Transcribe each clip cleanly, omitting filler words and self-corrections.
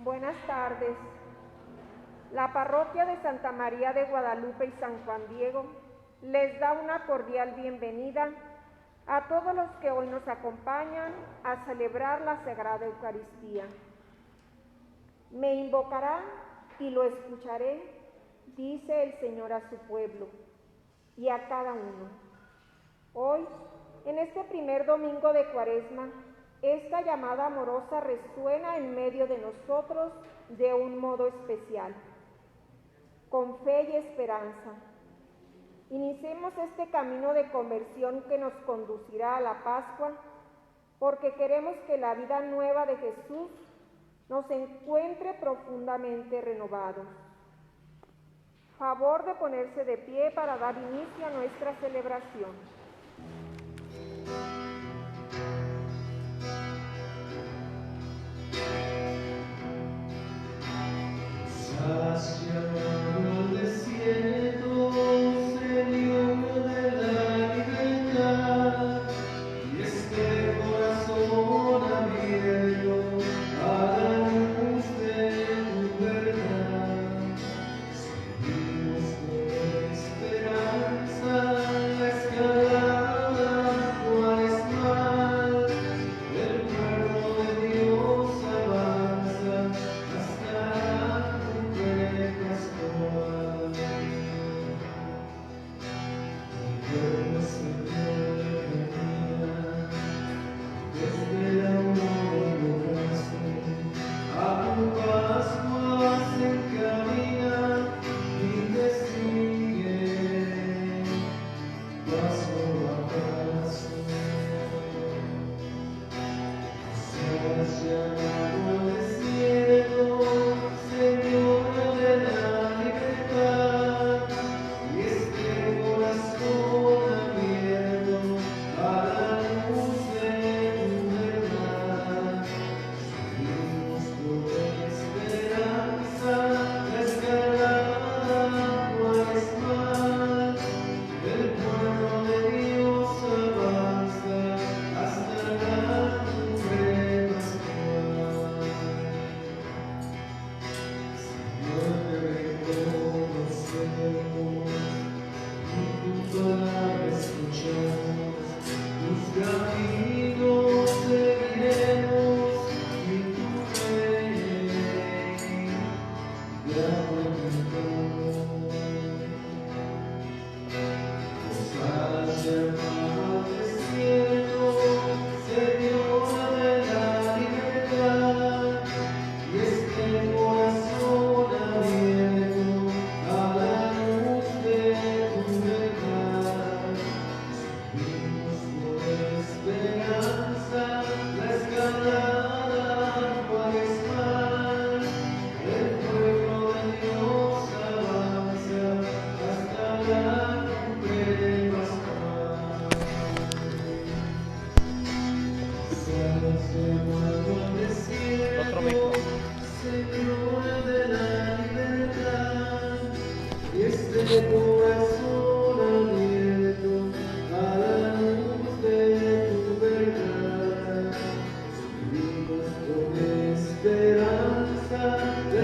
Buenas tardes. La parroquia de Santa María de Guadalupe y San Juan Diego les da una cordial bienvenida a todos los que hoy nos acompañan a celebrar la Sagrada Eucaristía. Me invocarán y lo escucharé, dice el Señor a su pueblo y a cada uno. Hoy, en este primer domingo de Cuaresma, esta llamada amorosa resuena en medio de nosotros de un modo especial, con fe y esperanza. Iniciemos este camino de conversión que nos conducirá a la Pascua, porque queremos que la vida nueva de Jesús nos encuentre profundamente renovados. Favor de ponerse de pie para dar inicio a nuestra celebración. Has llamado al desierto, Señor de la libertad, y este corazón abierto a la luz de tu verdad. Seguimos con esperanza la escalada cuaresmal, el pueblo de Dios avanza hasta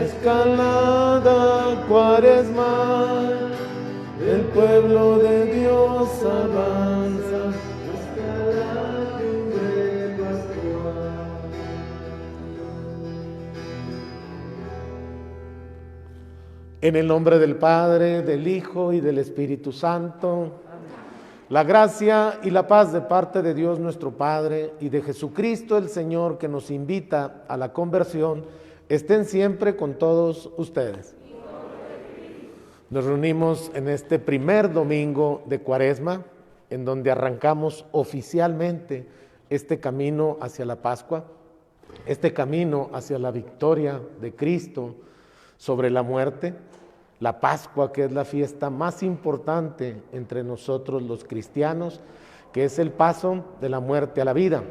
escalada cuaresmal, el pueblo de Dios avanza hasta la cumbre pascual. En el nombre del Padre, del Hijo y del Espíritu Santo, la gracia y la paz de parte de Dios nuestro Padre y de Jesucristo el Señor, que nos invita a la conversión, estén siempre con todos ustedes. Nos reunimos en este primer domingo de Cuaresma, en donde arrancamos oficialmente este camino hacia la Pascua, este camino hacia la victoria de Cristo sobre la muerte, la Pascua, que es la fiesta más importante entre nosotros los cristianos, que es el paso de la muerte a la vida,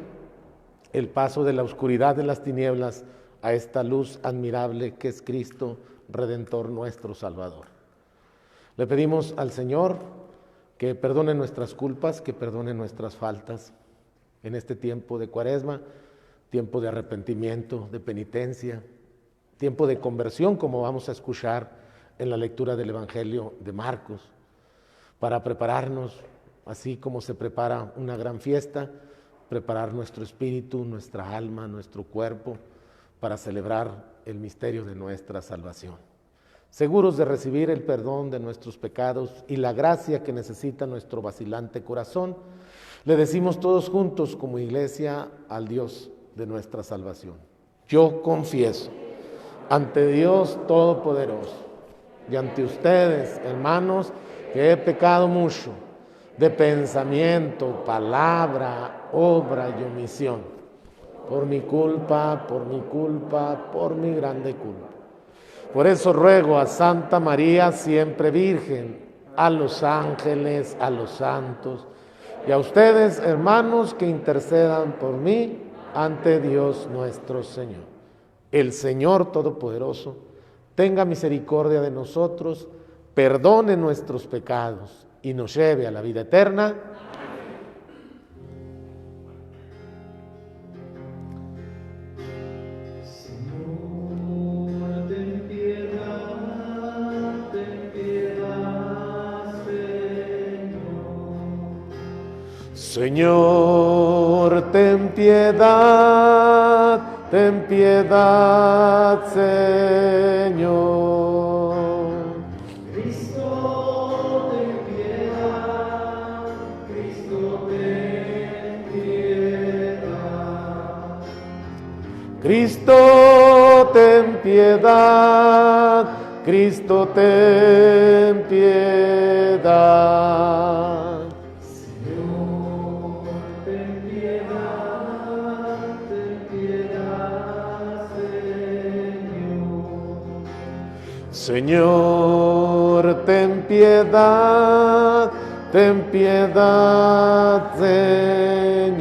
el paso de la oscuridad de las tinieblas a esta luz admirable que es Cristo, Redentor nuestro Salvador. Le pedimos al Señor que perdone nuestras culpas, que perdone nuestras faltas en este tiempo de Cuaresma, tiempo de arrepentimiento, de penitencia, tiempo de conversión, como vamos a escuchar en la lectura del Evangelio de Marcos, para prepararnos, así como se prepara una gran fiesta, preparar nuestro espíritu, nuestra alma, nuestro cuerpo, para celebrar el misterio de nuestra salvación. Seguros de recibir el perdón de nuestros pecados y la gracia que necesita nuestro vacilante corazón, le decimos todos juntos como iglesia al Dios de nuestra salvación: yo confieso ante Dios Todopoderoso y ante ustedes, hermanos, que he pecado mucho de pensamiento, palabra, obra y omisión, por mi culpa, por mi grande culpa. Por eso ruego a Santa María, siempre Virgen, a los ángeles, a los santos y a ustedes, hermanos, que intercedan por mí ante Dios nuestro Señor. El Señor Todopoderoso tenga misericordia de nosotros, perdone nuestros pecados y nos lleve a la vida eterna. Señor, ten piedad, Señor. Cristo, ten piedad, Cristo, ten piedad. Cristo, ten piedad, Cristo, ten piedad. Señor, ten piedad, Señor.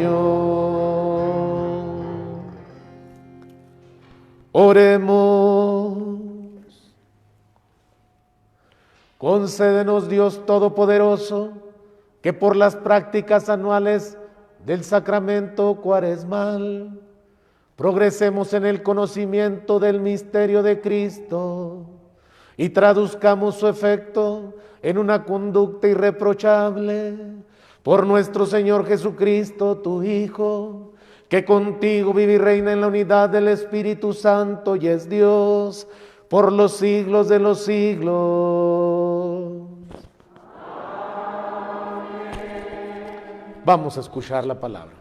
Oremos. Concédenos, Dios Todopoderoso, que por las prácticas anuales del sacramento cuaresmal progresemos en el conocimiento del misterio de Cristo y traduzcamos su efecto en una conducta irreprochable por nuestro Señor Jesucristo, tu Hijo, que contigo vive y reina en la unidad del Espíritu Santo y es Dios por los siglos de los siglos. Vamos a escuchar la palabra.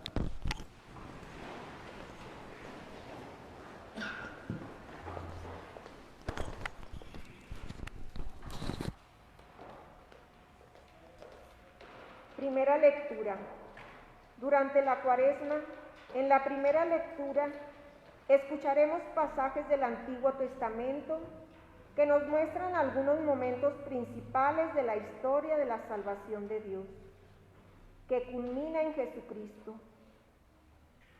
Primera lectura. Durante la Cuaresma, en la primera lectura, escucharemos pasajes del Antiguo Testamento que nos muestran algunos momentos principales de la historia de la salvación de Dios, que culmina en Jesucristo.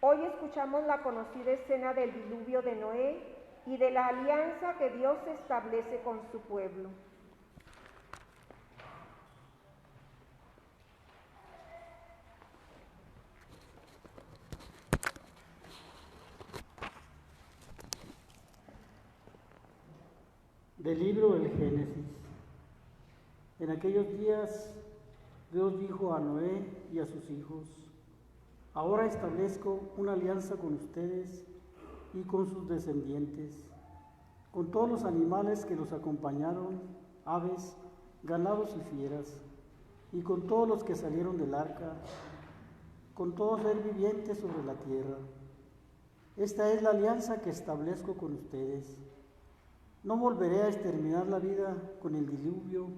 Hoy escuchamos la conocida escena del diluvio de Noé y de la alianza que Dios establece con su pueblo. Del libro del Génesis. En aquellos días Dios dijo a Noé y a sus hijos: ahora establezco una alianza con ustedes y con sus descendientes, con todos los animales que los acompañaron, aves, ganados y fieras, y con todos los que salieron del arca, con todo ser viviente sobre la tierra. Esta es la alianza que establezco con ustedes. No volveré a exterminar la vida con el diluvio,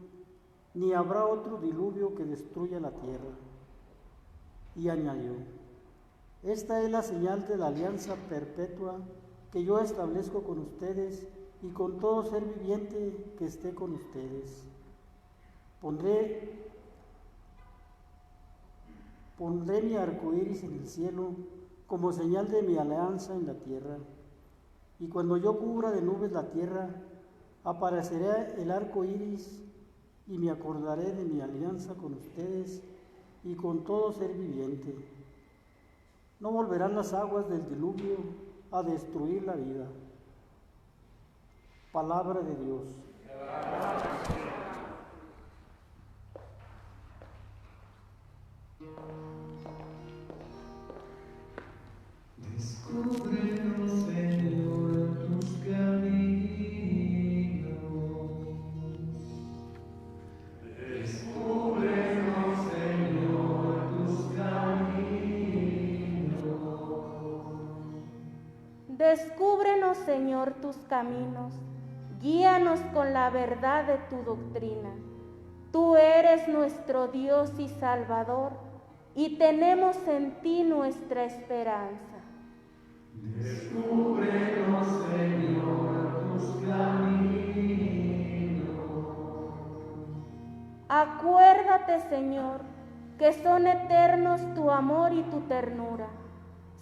ni habrá otro diluvio que destruya la tierra. Y añadió: esta es la señal de la alianza perpetua que yo establezco con ustedes y con todo ser viviente que esté con ustedes. Pondré mi arco iris en el cielo como señal de mi alianza en la tierra. Y cuando yo cubra de nubes la tierra, aparecerá el arco iris y me acordaré de mi alianza con ustedes y con todo ser viviente. No volverán las aguas del diluvio a destruir la vida. Palabra de Dios. Descúbrenos, Señor, tus caminos. Descúbrenos, Señor, tus caminos. Descúbrenos, Señor, tus caminos. Guíanos con la verdad de tu doctrina. Tú eres nuestro Dios y Salvador, y tenemos en ti nuestra esperanza. Descúbrenos, Señor, tus caminos. Acuérdate, Señor, que son eternos tu amor y tu ternura.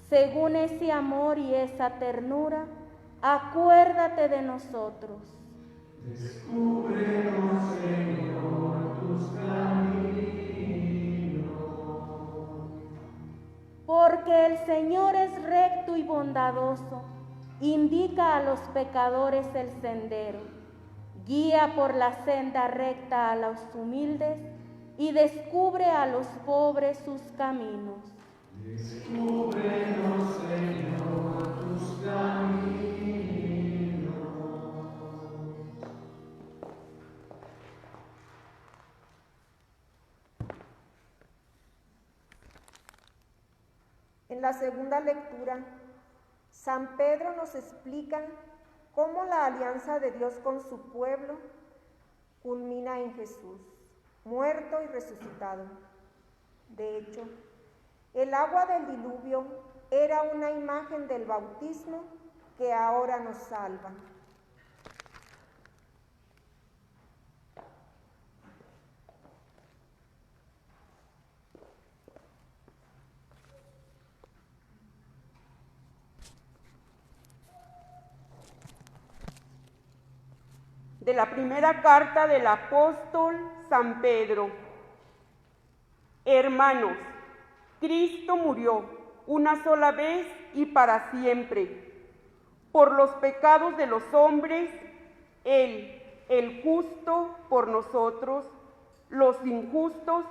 Según ese amor y esa ternura, acuérdate de nosotros. Descúbrenos, Señor, tus caminos. Porque el Señor es recto y bondadoso, indica a los pecadores el sendero, guía por la senda recta a los humildes y descubre a los pobres sus caminos. Descúbrenos, Señor, tus caminos. En la segunda lectura, San Pedro nos explica cómo la alianza de Dios con su pueblo culmina en Jesús, muerto y resucitado. De hecho, el agua del diluvio era una imagen del bautismo que ahora nos salva. De la primera carta del apóstol San Pedro. Hermanos, Cristo murió una sola vez y para siempre por los pecados de los hombres, Él, el justo, por nosotros, los injustos,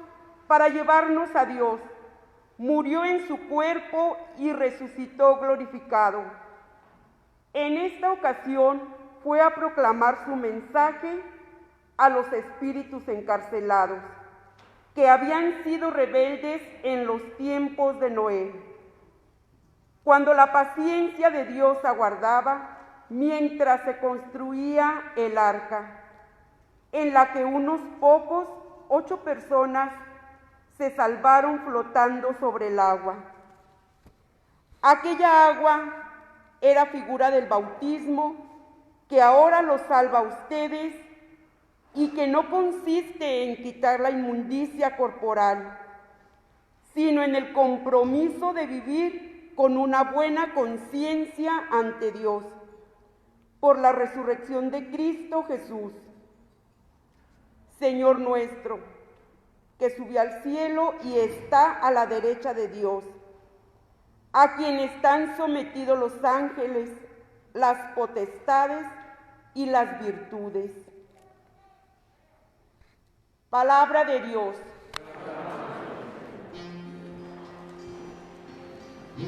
para llevarnos a Dios. Murió en su cuerpo y resucitó glorificado. En esta ocasión fue a proclamar su mensaje a los espíritus encarcelados, que habían sido rebeldes en los tiempos de Noé, cuando la paciencia de Dios aguardaba mientras se construía el arca, en la que unos pocos, 8 personas, se salvaron flotando sobre el agua. Aquella agua era figura del bautismo que ahora los salva a ustedes y que no consiste en quitar la inmundicia corporal, sino en el compromiso de vivir con una buena conciencia ante Dios, por la resurrección de Cristo Jesús, Señor nuestro, que subió al cielo y está a la derecha de Dios, a quien están sometidos los ángeles, las potestades y las virtudes. Palabra de Dios.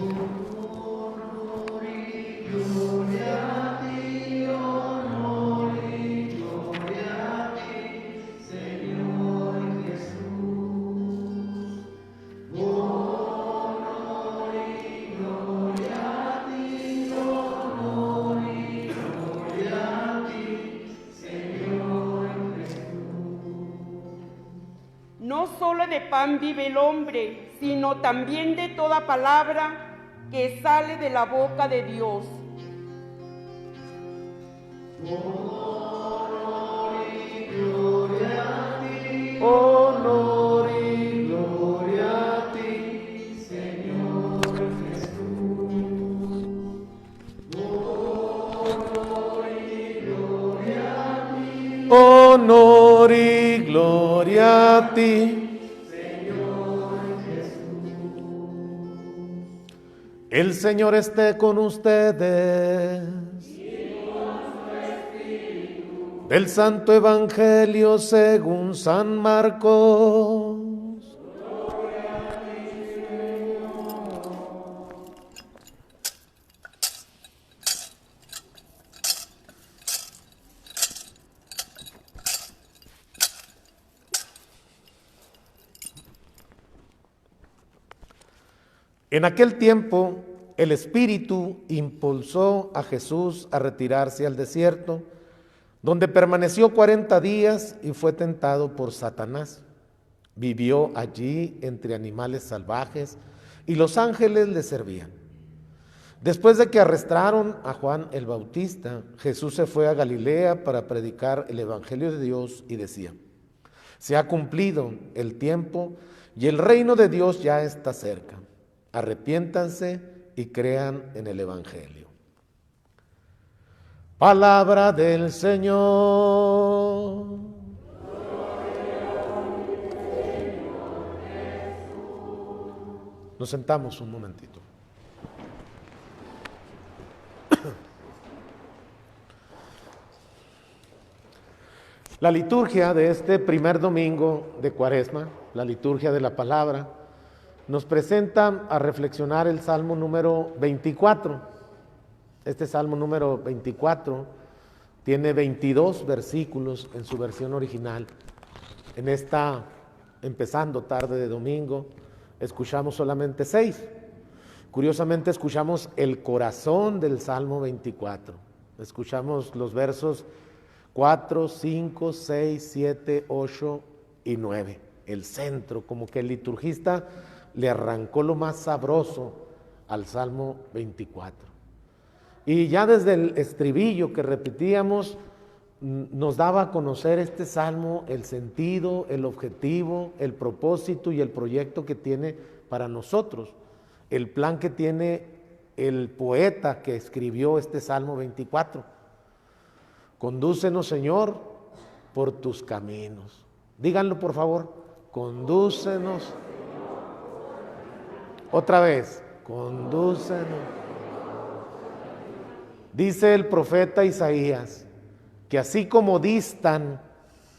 Honor y gloria a ti, honor y gloria a ti, Señor Jesús. Honor y gloria a ti, honor y gloria a ti, Señor Jesús. No solo de pan vive el hombre, sino también de toda palabra que sale de la boca de Dios. Honor y gloria a ti, Honor y gloria a ti, Señor Jesús. Honor y gloria a ti, honor y gloria a ti. El Señor esté con ustedes. Del Santo Evangelio según San Marcos. En aquel tiempo, el Espíritu impulsó a Jesús a retirarse al desierto, donde permaneció 40 días y fue tentado por Satanás. Vivió allí entre animales salvajes y los ángeles le servían. Después de que arrestaron a Juan el Bautista, Jesús se fue a Galilea para predicar el Evangelio de Dios y decía: se ha cumplido el tiempo y el reino de Dios ya está cerca. Arrepiéntanse y crean en el Evangelio. Palabra del Señor. Nos sentamos un momentito. La liturgia de este primer domingo de Cuaresma, la liturgia de la palabra, nos presenta a reflexionar el Salmo número 24. Este Salmo número 24 tiene 22 versículos en su versión original. En esta, empezando tarde de domingo, escuchamos solamente 6. Curiosamente escuchamos el corazón del Salmo 24. Escuchamos los versos 4, 5, 6, 7, 8 y 9. El centro, como que el liturgista le arrancó lo más sabroso al Salmo 24. Y ya desde el estribillo que repetíamos, nos daba a conocer este Salmo, el sentido, el objetivo, el propósito y el proyecto que tiene para nosotros, el plan que tiene el poeta que escribió este Salmo 24. Condúcenos, Señor, por tus caminos. Díganlo, por favor. Condúcenos. Otra vez, condúcenos. Dice el profeta Isaías que así como distan,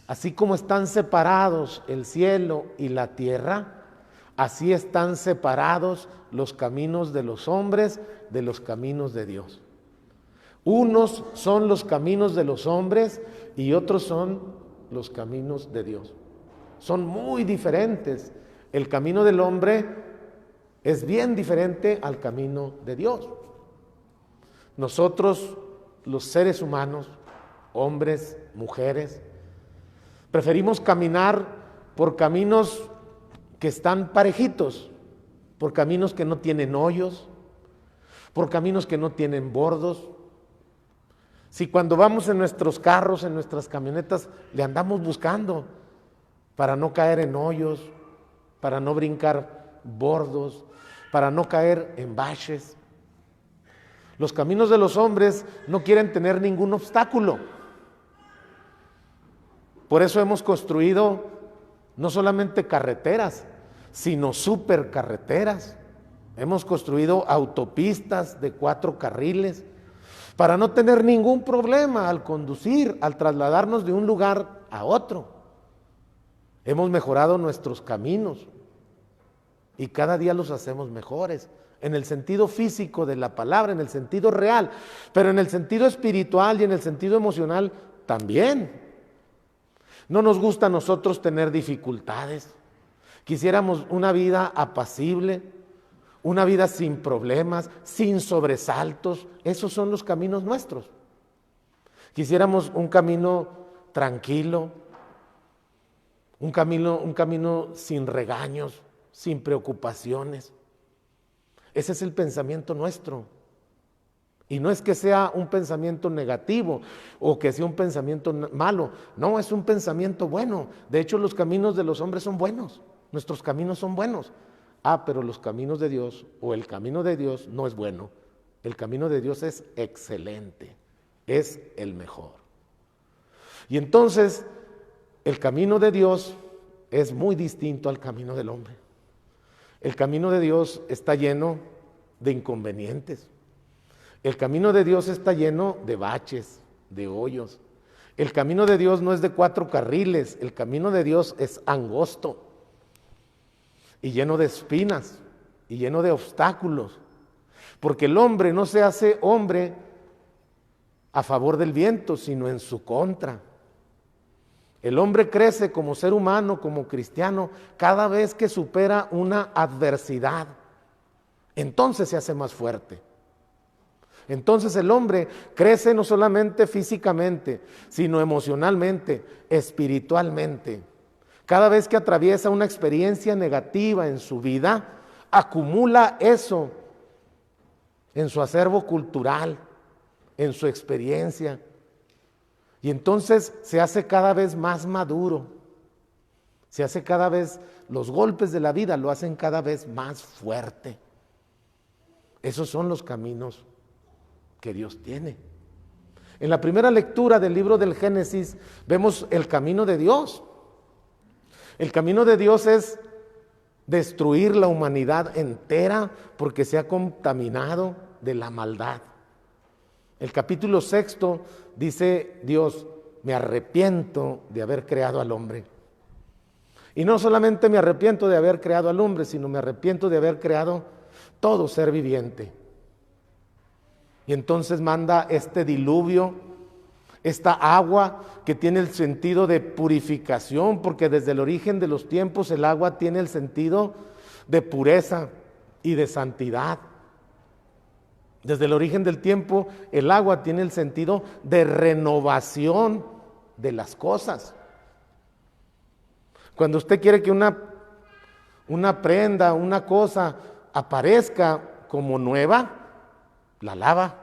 así como están separados el cielo y la tierra, así están separados los caminos de los hombres de los caminos de Dios. Unos son los caminos de los hombres y otros son los caminos de Dios. Son muy diferentes. El camino del hombre es bien diferente al camino de Dios. Nosotros, los seres humanos, hombres, mujeres, preferimos caminar por caminos que están parejitos, por caminos que no tienen hoyos, por caminos que no tienen bordos. Si cuando vamos en nuestros carros, en nuestras camionetas, le andamos buscando para no caer en hoyos, para no brincar bordos, para no caer en baches. Los caminos de los hombres no quieren tener ningún obstáculo. Por eso hemos construido no solamente carreteras, sino supercarreteras. Hemos construido autopistas de 4 carriles para no tener ningún problema al conducir, al trasladarnos de un lugar a otro. Hemos mejorado nuestros caminos y cada día los hacemos mejores, en el sentido físico de la palabra, en el sentido real, pero en el sentido espiritual y en el sentido emocional también. No nos gusta a nosotros tener dificultades. Quisiéramos una vida apacible, una vida sin problemas, sin sobresaltos. Esos son los caminos nuestros. Quisiéramos un camino tranquilo, un camino sin regaños, sin preocupaciones. Ese es el pensamiento nuestro. Y no es que sea un pensamiento negativo o que sea un pensamiento malo. No, es un pensamiento bueno. De hecho, los caminos de los hombres son buenos. Nuestros caminos son buenos. Pero los caminos de Dios o el camino de Dios no es bueno. El camino de Dios es excelente. Es el mejor. Y entonces, el camino de Dios es muy distinto al camino del hombre. El camino de Dios está lleno de inconvenientes. El camino de Dios está lleno de baches, de hoyos. El camino de Dios no es de 4 carriles, el camino de Dios es angosto y lleno de espinas y lleno de obstáculos, porque el hombre no se hace hombre a favor del viento, sino en su contra. El hombre crece como ser humano, como cristiano, cada vez que supera una adversidad. Entonces se hace más fuerte. Entonces el hombre crece no solamente físicamente, sino emocionalmente, espiritualmente. Cada vez que atraviesa una experiencia negativa en su vida, acumula eso en su acervo cultural, en su experiencia. Y entonces se hace cada vez más maduro. Se hace cada vez, los golpes de la vida lo hacen cada vez más fuerte. Esos son los caminos que Dios tiene. En la primera lectura del libro del Génesis vemos el camino de Dios. El camino de Dios es destruir la humanidad entera porque se ha contaminado de la maldad. El capítulo 6 dice Dios: me arrepiento de haber creado al hombre. Y no solamente me arrepiento de haber creado al hombre, sino me arrepiento de haber creado todo ser viviente. Y entonces manda este diluvio, esta agua que tiene el sentido de purificación, porque desde el origen de los tiempos el agua tiene el sentido de pureza y de santidad. Desde el origen del tiempo el agua tiene el sentido de renovación de las cosas. Cuando usted quiere que una prenda, una cosa aparezca como nueva, la lava.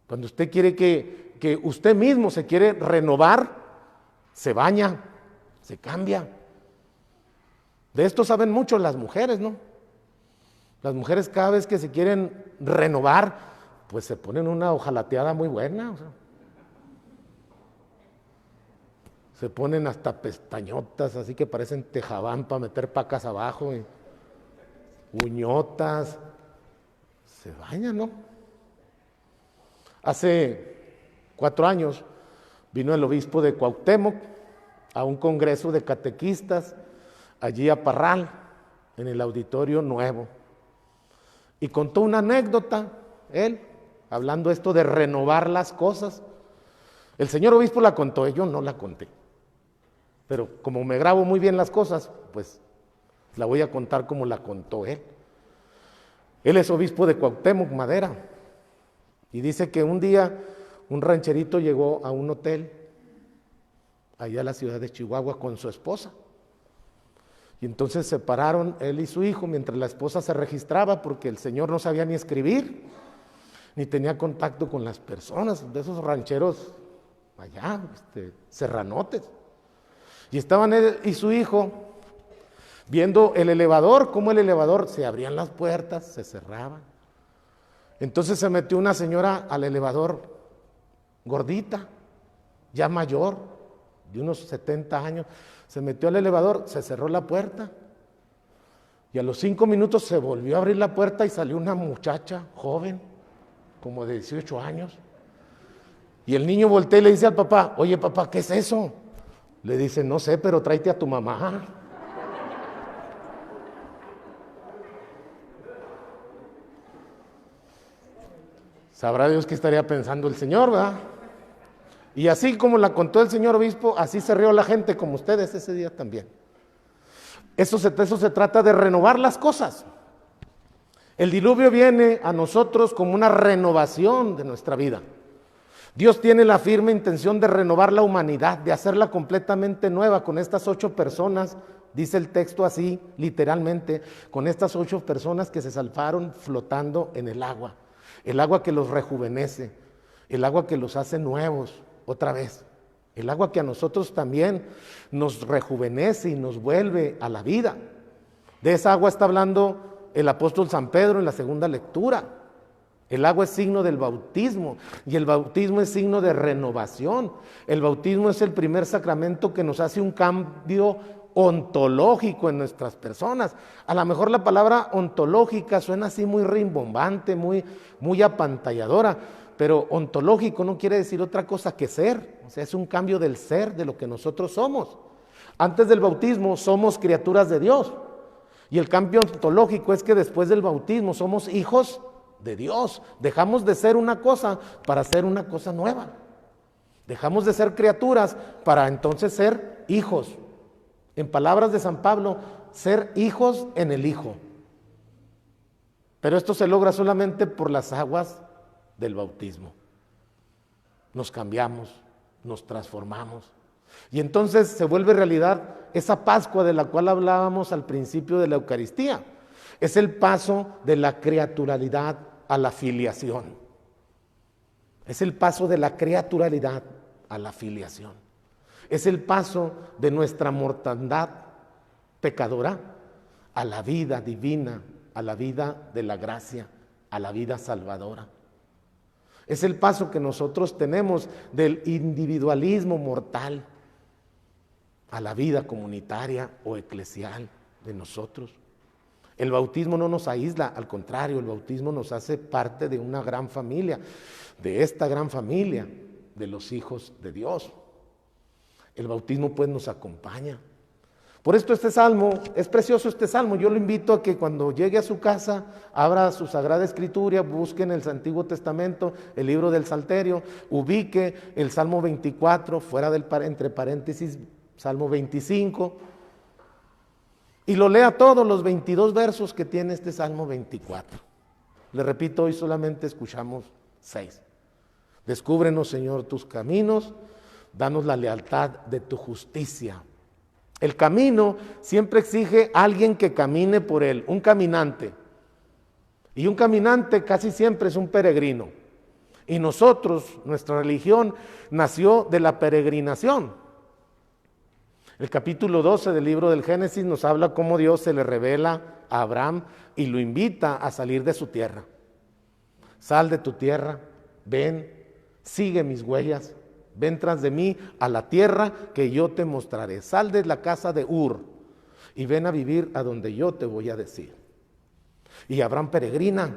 Cuando usted quiere que usted mismo se quiere renovar, se baña, se cambia. De esto saben mucho las mujeres, ¿no? Las mujeres cada vez que se quieren renovar, pues se ponen una hojalateada muy buena. O sea, se ponen hasta pestañotas, así que parecen tejabán para meter pacas abajo. Y uñotas, se bañan, ¿no? Hace 4 años vino el obispo de Cuauhtémoc a un congreso de catequistas allí a Parral, en el auditorio nuevo, y contó una anécdota, él, hablando esto de renovar las cosas. El señor obispo la contó, yo no la conté, pero como me grabo muy bien las cosas, pues la voy a contar como la contó él. Él es obispo de Cuauhtémoc, Madera, y dice que un día un rancherito llegó a un hotel allá a la ciudad de Chihuahua con su esposa. Y entonces se pararon él y su hijo mientras la esposa se registraba, porque el señor no sabía ni escribir, ni tenía contacto con las personas, de esos rancheros allá, serranotes. Y estaban él y su hijo viendo el elevador, cómo el elevador se abrían las puertas, se cerraban. Entonces se metió una señora al elevador, gordita, ya mayor, de unos 70 años, se metió al elevador, se cerró la puerta, y a los 5 minutos se volvió a abrir la puerta y salió una muchacha joven, como de 18 años, y el niño voltea y le dice al papá: oye papá, ¿qué es eso? Le dice: no sé, pero tráete a tu mamá. Sabrá Dios qué estaría pensando el Señor, ¿verdad? Y así como la contó el señor obispo, así se rió la gente, como ustedes ese día también. Eso se trata de renovar las cosas. El diluvio viene a nosotros como una renovación de nuestra vida. Dios tiene la firme intención de renovar la humanidad, de hacerla completamente nueva con estas 8 personas, dice el texto así, literalmente, con estas 8 personas que se salvaron flotando en el agua que los rejuvenece, el agua que los hace nuevos otra vez, el agua que a nosotros también nos rejuvenece y nos vuelve a la vida. De esa agua está hablando el apóstol San Pedro en la segunda lectura. El agua es signo del bautismo y el bautismo es signo de renovación. El bautismo es el primer sacramento que nos hace un cambio ontológico en nuestras personas. A lo mejor la palabra ontológica suena así muy rimbombante, muy apantalladora, pero ontológico no quiere decir otra cosa que ser. O sea, es un cambio del ser, de lo que nosotros somos. Antes del bautismo somos criaturas de Dios. Y el cambio ontológico es que después del bautismo somos hijos de Dios. Dejamos de ser una cosa para ser una cosa nueva. Dejamos de ser criaturas para entonces ser hijos. En palabras de San Pablo, ser hijos en el Hijo. Pero esto se logra solamente por las aguas del bautismo. Nos cambiamos, nos transformamos. Y entonces se vuelve realidad esa Pascua de la cual hablábamos al principio de la Eucaristía. Es el paso de la criaturalidad a la filiación. Es el paso de la criaturalidad a la filiación. Es el paso de nuestra mortandad pecadora a la vida divina, a la vida de la gracia, a la vida salvadora. Es el paso que nosotros tenemos del individualismo mortal a la vida comunitaria o eclesial de nosotros. El bautismo no nos aísla, al contrario, el bautismo nos hace parte de una gran familia, de esta gran familia de los hijos de Dios. El bautismo pues nos acompaña. Por esto este salmo, es precioso este salmo, yo lo invito a que cuando llegue a su casa, abra su Sagrada Escritura, busque en el Antiguo Testamento, el libro del Salterio, ubique el Salmo 24, fuera del entre paréntesis, Salmo 25, y lo lea todos los 22 versos que tiene este Salmo 24. Le repito, hoy solamente escuchamos 6. Descúbrenos, Señor, tus caminos, danos la lealtad de tu justicia. El camino siempre exige a alguien que camine por él, un caminante. Y un caminante casi siempre es un peregrino. Y nosotros, nuestra religión, nació de la peregrinación. El capítulo 12 del libro del Génesis nos habla cómo Dios se le revela a Abraham y lo invita a salir de su tierra. Sal de tu tierra, ven, sigue mis huellas. Ven tras de mí a la tierra que yo te mostraré. Sal de la casa de Ur y ven a vivir a donde yo te voy a decir. Y Abraham peregrina.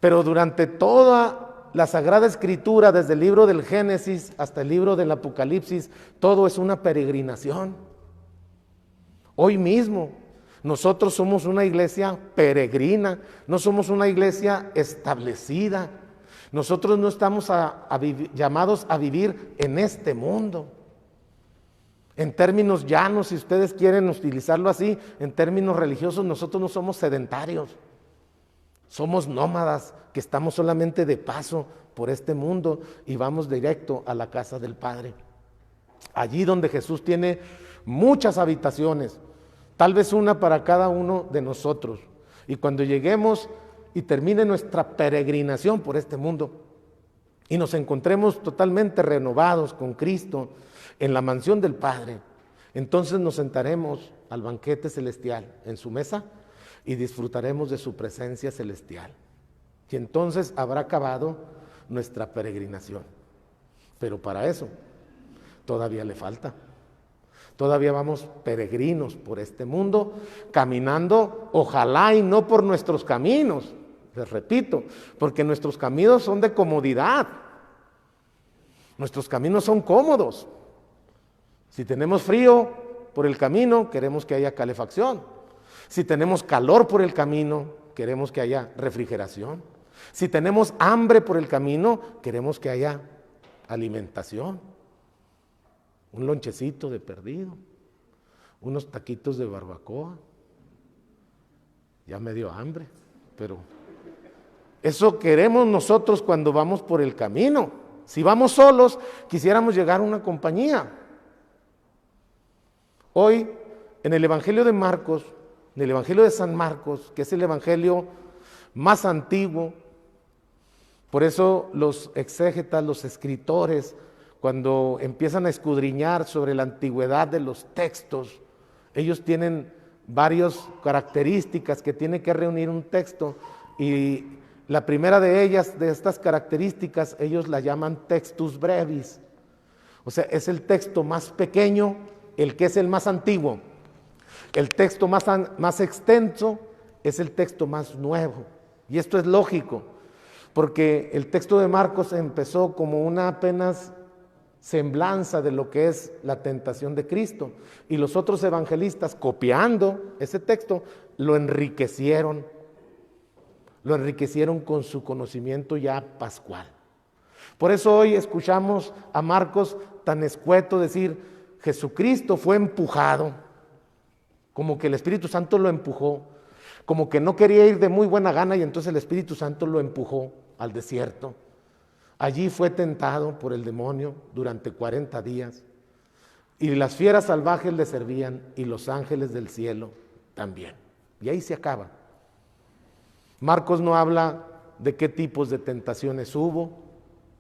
Pero durante toda la Sagrada Escritura, desde el libro del Génesis hasta el libro del Apocalipsis, todo es una peregrinación. Hoy mismo nosotros somos una iglesia peregrina, no somos una iglesia establecida. Nosotros no estamos llamados a vivir en este mundo. En términos llanos, si ustedes quieren utilizarlo así, en términos religiosos, nosotros no somos sedentarios. Somos nómadas que estamos solamente de paso por este mundo y vamos directo a la casa del Padre. Allí donde Jesús tiene muchas habitaciones, tal vez una para cada uno de nosotros. Y cuando lleguemos y termine nuestra peregrinación por este mundo y nos encontremos totalmente renovados con Cristo en la mansión del Padre, entonces nos sentaremos al banquete celestial en su mesa y disfrutaremos de su presencia celestial. Y entonces habrá acabado nuestra peregrinación. Pero para eso todavía le falta. Todavía vamos peregrinos por este mundo, caminando, ojalá y no por nuestros caminos, les repito, porque nuestros caminos son de comodidad. Nuestros caminos son cómodos. Si tenemos frío por el camino, queremos que haya calefacción. Si tenemos calor por el camino, queremos que haya refrigeración. Si tenemos hambre por el camino, queremos que haya alimentación. Un lonchecito de perdido, unos taquitos de barbacoa. Ya me dio hambre, pero eso queremos nosotros cuando vamos por el camino. Si vamos solos, quisiéramos llegar a una compañía. Hoy, en el Evangelio de Marcos, en el Evangelio de San Marcos, que es el Evangelio más antiguo, por eso los exégetas, los escritores, cuando empiezan a escudriñar sobre la antigüedad de los textos, ellos tienen varias características que tiene que reunir un texto, y la primera de ellas, de estas características, ellos la llaman textus brevis. O sea, es el texto más pequeño el que es el más antiguo. El texto más extenso es el texto más nuevo. Y esto es lógico, porque el texto de Marcos empezó como una apenas semblanza de lo que es la tentación de Cristo. Y los otros evangelistas, copiando ese texto, lo enriquecieron con su conocimiento ya pascual. Por eso hoy escuchamos a Marcos tan escueto decir, Jesucristo fue empujado, como que el Espíritu Santo lo empujó, como que no quería ir de muy buena gana y entonces el Espíritu Santo lo empujó al desierto. Allí fue tentado por el demonio durante 40 días y las fieras salvajes le servían y los ángeles del cielo también. Y ahí se acaba. Marcos no habla de qué tipos de tentaciones hubo,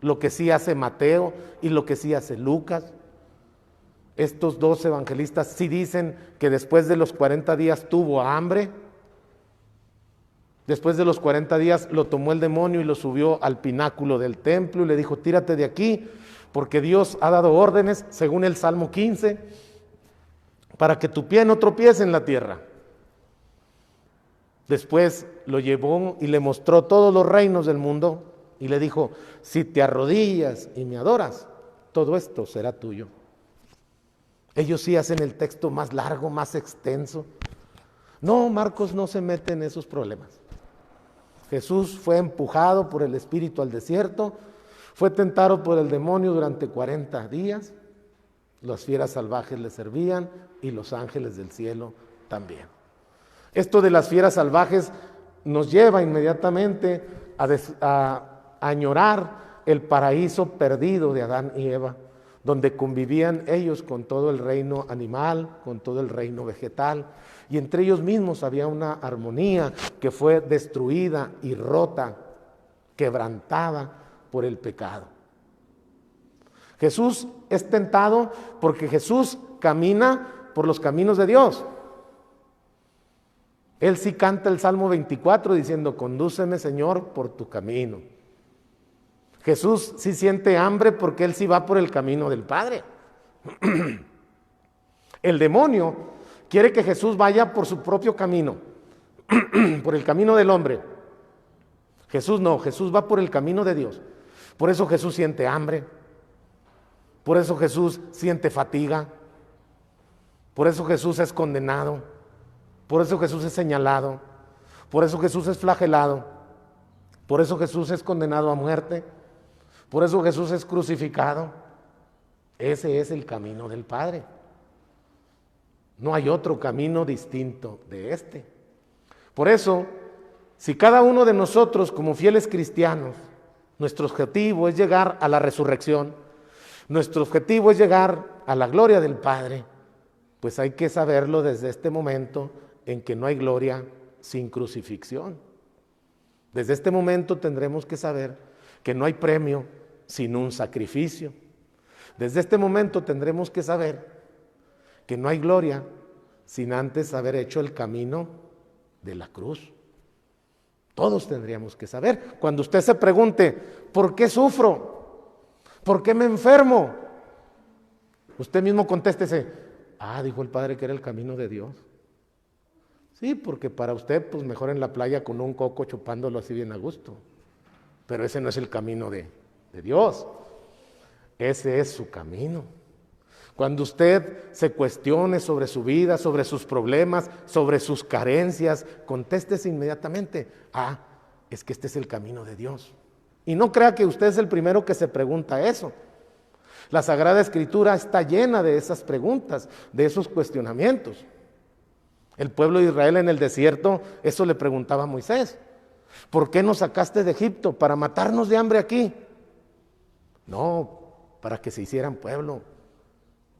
lo que sí hace Mateo y lo que sí hace Lucas. Estos dos evangelistas sí dicen que después de los 40 días tuvo hambre. Después de los 40 días lo tomó el demonio y lo subió al pináculo del templo y le dijo, tírate de aquí, porque Dios ha dado órdenes, según el Salmo 15, para que tu pie no tropiece en la tierra. Después lo llevó y le mostró todos los reinos del mundo y le dijo, si te arrodillas y me adoras, todo esto será tuyo. Ellos sí hacen el texto más largo, más extenso. No, Marcos no se mete en esos problemas. Jesús fue empujado por el Espíritu al desierto, fue tentado por el demonio durante 40 días, las fieras salvajes le servían y los ángeles del cielo también. Esto de las fieras salvajes nos lleva inmediatamente a añorar el paraíso perdido de Adán y Eva, donde convivían ellos con todo el reino animal, con todo el reino vegetal, y entre ellos mismos había una armonía que fue destruida y rota, quebrantada por el pecado. Jesús es tentado porque Jesús camina por los caminos de Dios. Él sí canta el Salmo 24 diciendo, condúceme Señor por tu camino. Jesús sí siente hambre porque él sí va por el camino del Padre. El demonio quiere que Jesús vaya por su propio camino, por el camino del hombre. Jesús no, Jesús va por el camino de Dios. Por eso Jesús siente hambre, por eso Jesús siente fatiga, por eso Jesús es condenado, por eso Jesús es señalado, por eso Jesús es flagelado, por eso Jesús es condenado a muerte, por eso Jesús es crucificado. Ese es el camino del Padre. No hay otro camino distinto de este. Por eso, si cada uno de nosotros como fieles cristianos, nuestro objetivo es llegar a la resurrección, nuestro objetivo es llegar a la gloria del Padre, pues hay que saberlo desde este momento en que no hay gloria sin crucifixión. Desde este momento tendremos que saber que no hay premio sin un sacrificio. Desde este momento tendremos que saber que no hay gloria sin antes haber hecho el camino de la cruz. Todos tendríamos que saber. Cuando usted se pregunte, ¿por qué sufro? ¿Por qué me enfermo? Usted mismo contéstese, dijo el Padre que era el camino de Dios. Sí, porque para usted, pues mejor en la playa con un coco chupándolo así bien a gusto. Pero ese no es el camino de Dios. Ese es su camino. Cuando usted se cuestione sobre su vida, sobre sus problemas, sobre sus carencias, contéstese inmediatamente, es que este es el camino de Dios. Y no crea que usted es el primero que se pregunta eso. La Sagrada Escritura está llena de esas preguntas, de esos cuestionamientos. El pueblo de Israel en el desierto, eso le preguntaba a Moisés. ¿Por qué nos sacaste de Egipto? ¿Para matarnos de hambre aquí? No, para que se hicieran pueblo,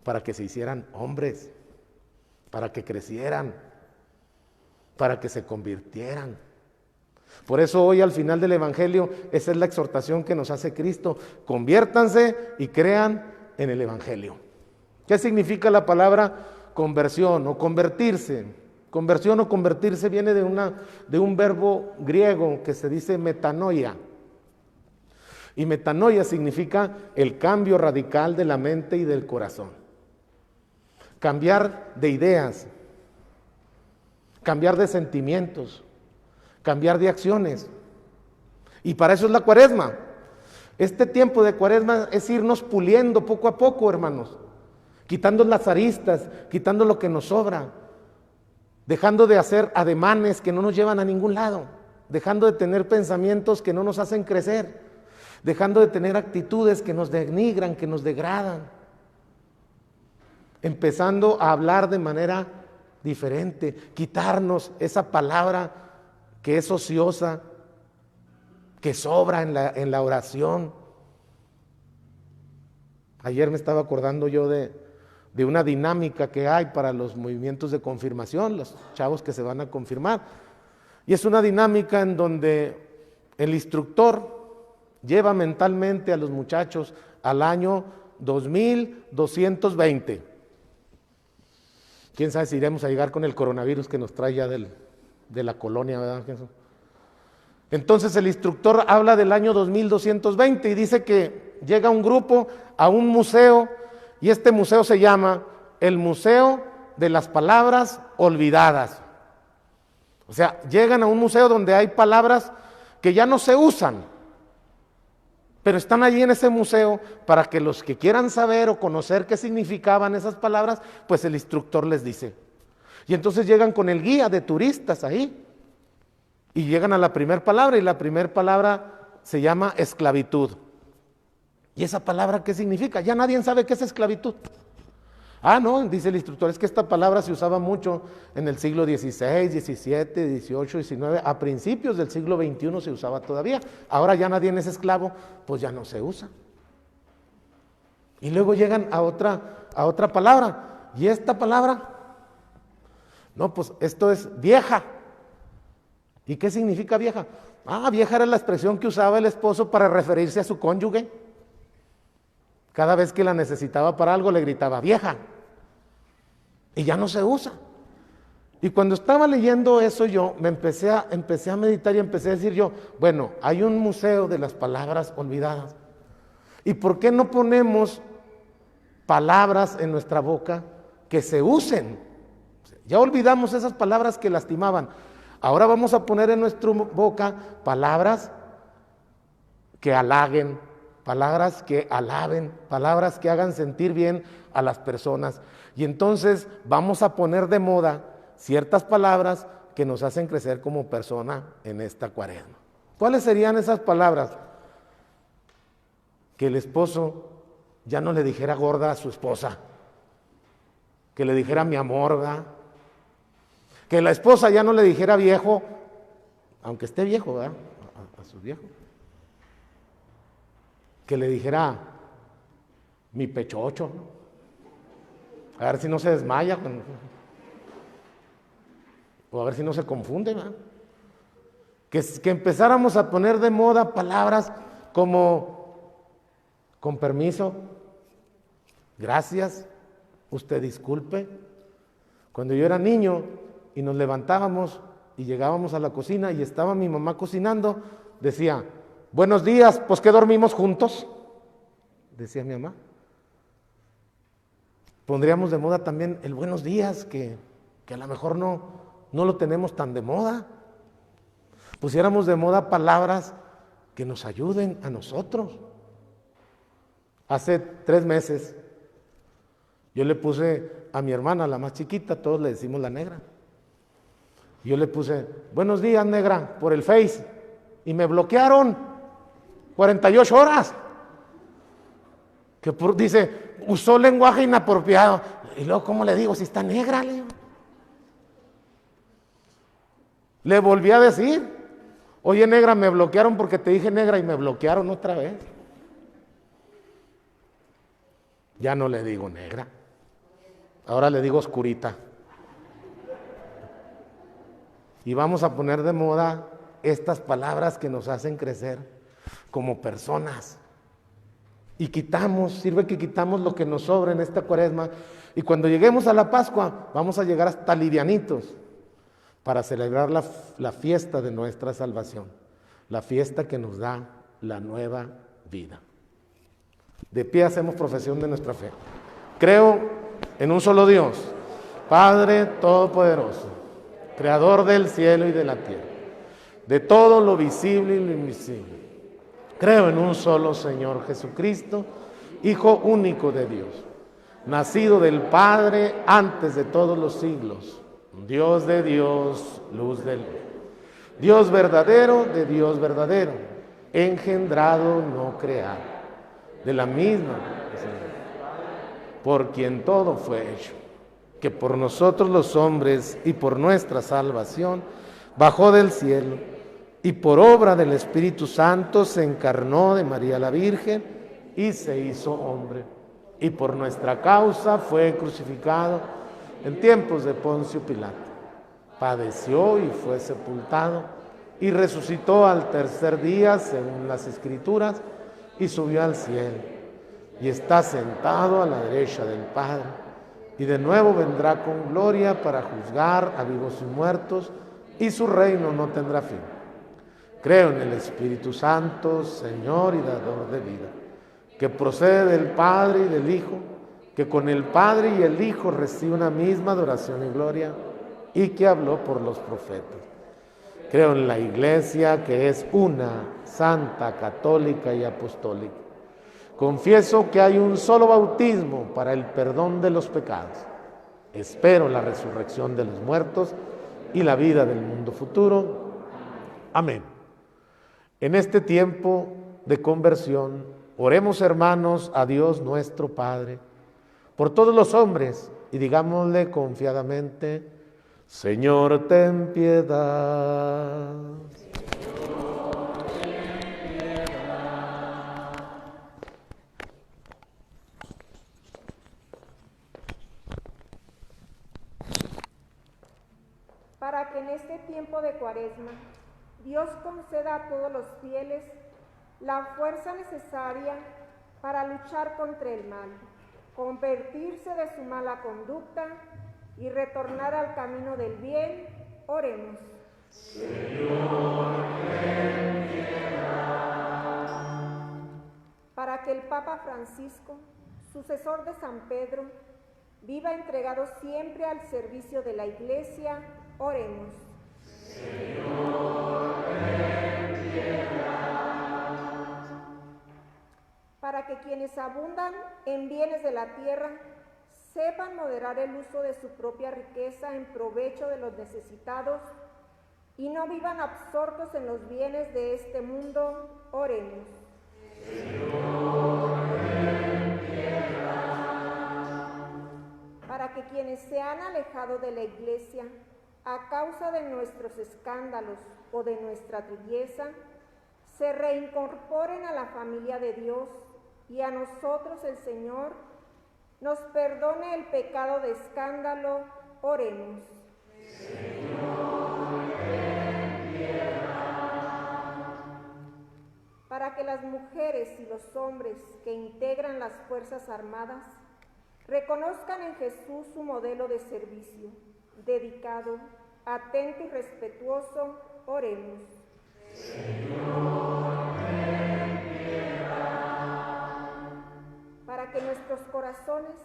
para que se hicieran hombres, para que crecieran, para que se convirtieran. Por eso hoy al final del Evangelio, esa es la exhortación que nos hace Cristo. Conviértanse y crean en el Evangelio. ¿Qué significa la palabra conversión o convertirse? Conversión o convertirse viene de un verbo griego que se dice metanoia. Y metanoia significa el cambio radical de la mente y del corazón. cambiar de ideas, cambiar de sentimientos, cambiar de acciones. Y para eso es la Cuaresma. Este tiempo de Cuaresma es irnos puliendo poco a poco, hermanos, quitando las aristas, quitando lo que nos sobra, dejando de hacer ademanes que no nos llevan a ningún lado, dejando de tener pensamientos que no nos hacen crecer, dejando de tener actitudes que nos denigran, que nos degradan, empezando a hablar de manera diferente, quitarnos esa palabra que es ociosa, que sobra en la oración. Ayer me estaba acordando yo de una dinámica que hay para los movimientos de confirmación, los chavos que se van a confirmar. Y es una dinámica en donde el instructor lleva mentalmente a los muchachos al año 2220. Quién sabe si iremos a llegar con el coronavirus que nos trae ya de la colonia, ¿verdad? Entonces el instructor habla del año 2220 y dice que llega un grupo a un museo, y este museo se llama el Museo de las Palabras Olvidadas. O sea, llegan a un museo donde hay palabras que ya no se usan, pero están allí en ese museo para que los que quieran saber o conocer qué significaban esas palabras, pues el instructor les dice. Y entonces llegan con el guía de turistas ahí, y llegan a la primera palabra, y la primera palabra se llama esclavitud. ¿Y esa palabra qué significa? Ya nadie sabe qué es esclavitud. Ah, no, dice el instructor, es que esta palabra se usaba mucho en el siglo XVI, XVII, XVIII, XIX, a principios del siglo XXI se usaba todavía. Ahora ya nadie es esclavo, pues ya no se usa. Y luego llegan a otra palabra, y esta palabra, no, pues esto es vieja. ¿Y qué significa vieja? Ah, vieja era la expresión que usaba el esposo para referirse a su cónyuge. Cada vez que la necesitaba para algo le gritaba vieja. Y ya no se usa. Y cuando estaba leyendo eso yo me empecé a meditar y empecé a decir yo, bueno, hay un museo de las palabras olvidadas. ¿Y por qué no ponemos palabras en nuestra boca que se usen? Ya olvidamos esas palabras que lastimaban. Ahora vamos a poner en nuestra boca palabras que halaguen, palabras que alaben, palabras que hagan sentir bien a las personas. Y entonces vamos a poner de moda ciertas palabras que nos hacen crecer como persona en esta Cuaresma. ¿Cuáles serían esas palabras? Que el esposo ya no le dijera gorda a su esposa, que le dijera mi amor, ¿verdad? Que la esposa ya no le dijera viejo, aunque esté viejo, ¿verdad? A su viejo. Que le dijera mi pechocho, ¿no? A ver si no se desmaya, o a ver si no se confunde, ¿verdad? Que empezáramos a poner de moda palabras como con permiso, gracias, usted disculpe. Cuando yo era niño y nos levantábamos y llegábamos a la cocina y estaba mi mamá cocinando, decía, buenos días, pues que dormimos juntos, decía mi mamá. Pondríamos de moda también el buenos días, que a lo mejor no lo tenemos tan de moda. Pusiéramos de moda palabras que nos ayuden a nosotros. Hace 3 meses yo le puse a mi hermana, la más chiquita, todos le decimos la negra. Yo le puse, buenos días negra, por el Face, y me bloquearon 48 horas. Que dice, usó lenguaje inapropiado. Y luego, ¿cómo le digo si está negra? Le volví a decir, oye negra, me bloquearon porque te dije negra y me bloquearon otra vez. Ya no le digo negra, ahora le digo oscurita. Y vamos a poner de moda estas palabras que nos hacen crecer como personas. Y sirve que quitamos lo que nos sobra en esta Cuaresma. Y cuando lleguemos a la Pascua, vamos a llegar hasta livianitos para celebrar la fiesta de nuestra salvación, la fiesta que nos da la nueva vida. De pie hacemos profesión de nuestra fe. Creo en un solo Dios, Padre Todopoderoso, Creador del cielo y de la tierra, de todo lo visible y lo invisible. Creo en un solo Señor Jesucristo, Hijo único de Dios, nacido del Padre antes de todos los siglos, Dios de Dios, luz de luz, Dios verdadero de Dios verdadero, engendrado, no creado, de la misma, por quien todo fue hecho, que por nosotros los hombres y por nuestra salvación bajó del cielo y por obra del Espíritu Santo se encarnó de María la Virgen y se hizo hombre, y por nuestra causa fue crucificado en tiempos de Poncio Pilato. Padeció y fue sepultado y resucitó al tercer día según las Escrituras y subió al cielo y está sentado a la derecha del Padre y de nuevo vendrá con gloria para juzgar a vivos y muertos y su reino no tendrá fin. Creo en el Espíritu Santo, Señor y dador de vida, que procede del Padre y del Hijo, que con el Padre y el Hijo recibe una misma adoración y gloria, y que habló por los profetas. Creo en la Iglesia, que es una, santa, católica y apostólica. Confieso que hay un solo bautismo para el perdón de los pecados. Espero la resurrección de los muertos y la vida del mundo futuro. Amén. En este tiempo de conversión, oremos, hermanos, a Dios nuestro Padre, por todos los hombres, y digámosle confiadamente: Señor, ten piedad. Para que en este tiempo de Cuaresma Dios conceda a todos los fieles la fuerza necesaria para luchar contra el mal, convertirse de su mala conducta y retornar al camino del bien, oremos. Señor, ten piedad. Para que el Papa Francisco, sucesor de San Pedro, viva entregado siempre al servicio de la Iglesia, oremos. Señor, ten piedad. Para que quienes abundan en bienes de la tierra sepan moderar el uso de su propia riqueza en provecho de los necesitados y no vivan absortos en los bienes de este mundo, oremos. Señor, ten piedad. Para que quienes se han alejado de la Iglesia a causa de nuestros escándalos o de nuestra tibieza, se reincorporen a la familia de Dios y a nosotros el Señor nos perdone el pecado de escándalo, oremos. Señor, ten piedad. Para que las mujeres y los hombres que integran las Fuerzas Armadas reconozcan en Jesús su modelo de servicio, dedicado, atento y respetuoso, oremos. Señor, ten piedad. Para que nuestros corazones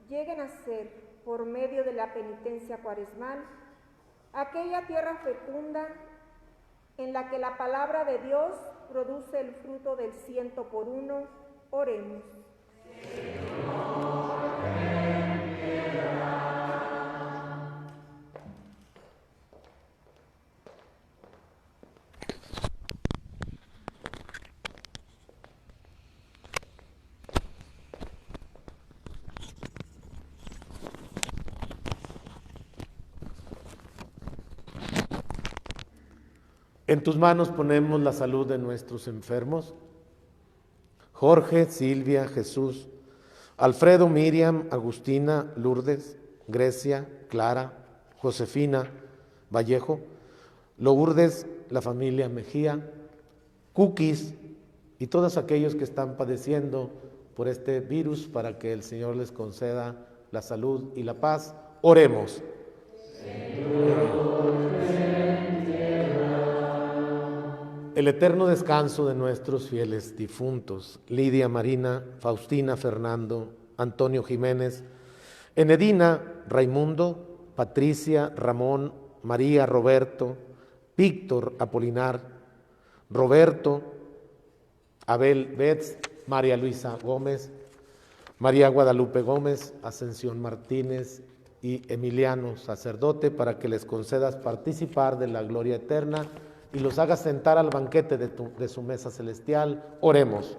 lleguen a ser, por medio de la penitencia cuaresmal, aquella tierra fecunda en la que la palabra de Dios produce el fruto del 100 por 1, oremos. Señor, ten piedad. En tus manos ponemos la salud de nuestros enfermos. Jorge, Silvia, Jesús, Alfredo, Miriam, Agustina, Lourdes, Grecia, Clara, Josefina, Vallejo, Lourdes, la familia Mejía, Cookies y todos aquellos que están padeciendo por este virus, para que el Señor les conceda la salud y la paz. Oremos. El eterno descanso de nuestros fieles difuntos, Lidia Marina, Faustina Fernando, Antonio Jiménez, Enedina, Raimundo, Patricia, Ramón, María, Roberto, Víctor, Apolinar, Roberto, Abel, Betz, María Luisa Gómez, María Guadalupe Gómez, Ascensión Martínez y Emiliano, sacerdote, para que les concedas participar de la gloria eterna y los hagas sentar al banquete de su mesa celestial. Oremos.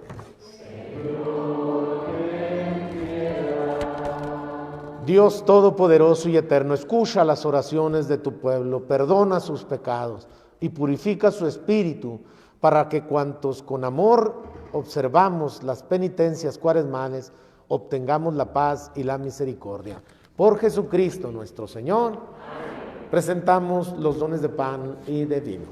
Dios Todopoderoso y Eterno, escucha las oraciones de tu pueblo, perdona sus pecados y purifica su espíritu, para que cuantos con amor observamos las penitencias cuaresmales, obtengamos la paz y la misericordia. Por Jesucristo nuestro Señor, presentamos los dones de pan y de vino.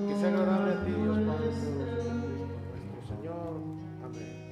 Que sea agradable a ti, Dios Padre, nuestro Señor. Amén.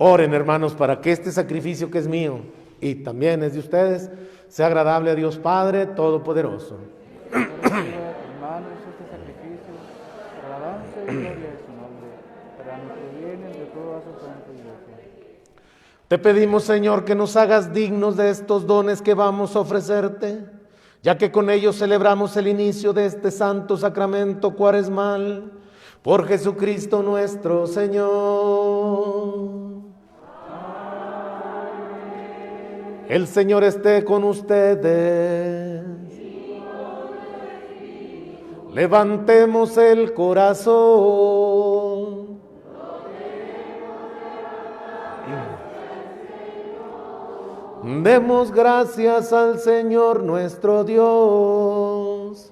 Oren, hermanos, para que este sacrificio que es mío y también es de ustedes sea agradable a Dios Padre Todopoderoso. Te pedimos, Señor, que nos hagas dignos de estos dones que vamos a ofrecerte, ya que con ellos celebramos el inicio de este santo sacramento cuaresmal, por Jesucristo nuestro Señor. El Señor esté con ustedes. Levantemos el corazón. Demos gracias al Señor nuestro Dios.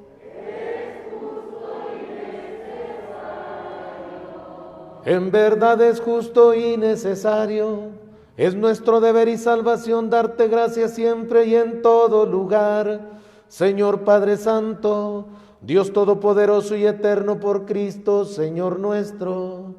En verdad es justo y necesario, es nuestro deber y salvación darte gracias siempre y en todo lugar, Señor Padre Santo, Dios Todopoderoso y Eterno por Cristo, Señor nuestro.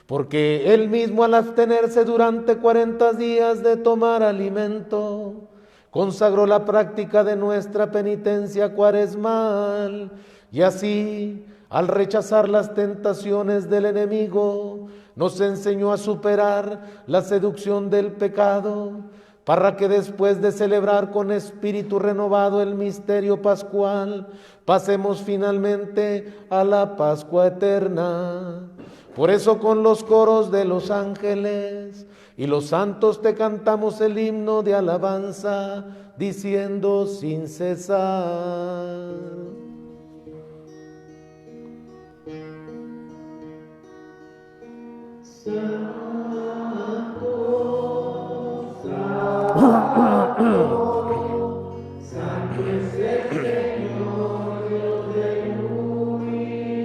Porque Él mismo al abstenerse durante 40 días de tomar alimento, consagró la práctica de nuestra penitencia cuaresmal, y así, al rechazar las tentaciones del enemigo, nos enseñó a superar la seducción del pecado, para que después de celebrar con espíritu renovado el misterio pascual, pasemos finalmente a la Pascua eterna. Por eso con los coros de los ángeles y los santos te cantamos el himno de alabanza, diciendo sin cesar. Santo es el Señor, Dios del universo.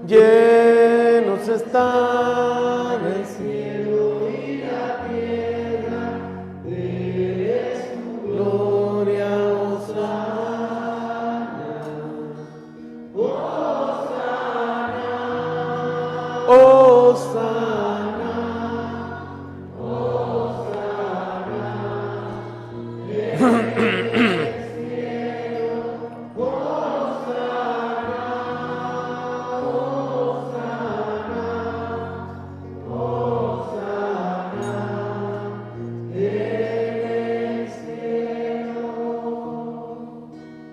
Llenos están el Cielo y la tierra de su gloria,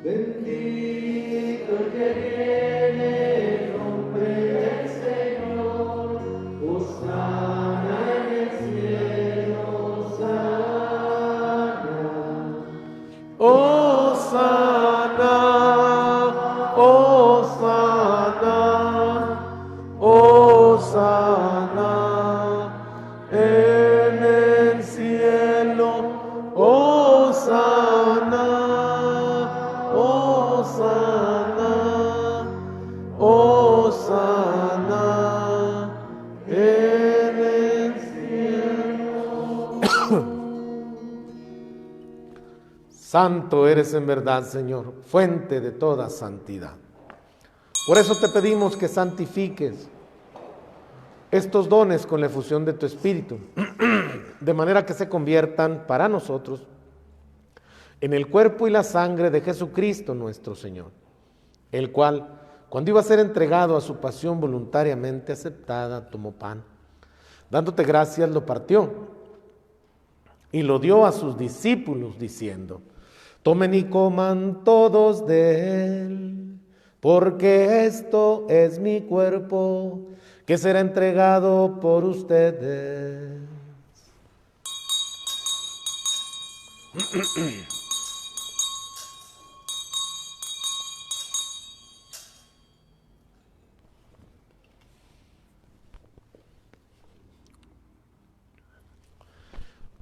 bendito el que viene en nombre del Señor, hosana en el cielo, Hosana, Hosana, Hosana en el cielo, Hosana, Hosana, Hosana en el cielo. Santo eres en verdad, Señor, fuente de toda santidad. Por eso te pedimos que santifiques estos dones con la efusión de tu Espíritu, de manera que se conviertan para nosotros en el cuerpo y la sangre de Jesucristo nuestro Señor, el cual, cuando iba a ser entregado a su pasión voluntariamente aceptada, tomó pan, dándote gracias, lo partió y lo dio a sus discípulos, diciendo: tomen y coman todos de él, porque esto es mi cuerpo, que será entregado por ustedes.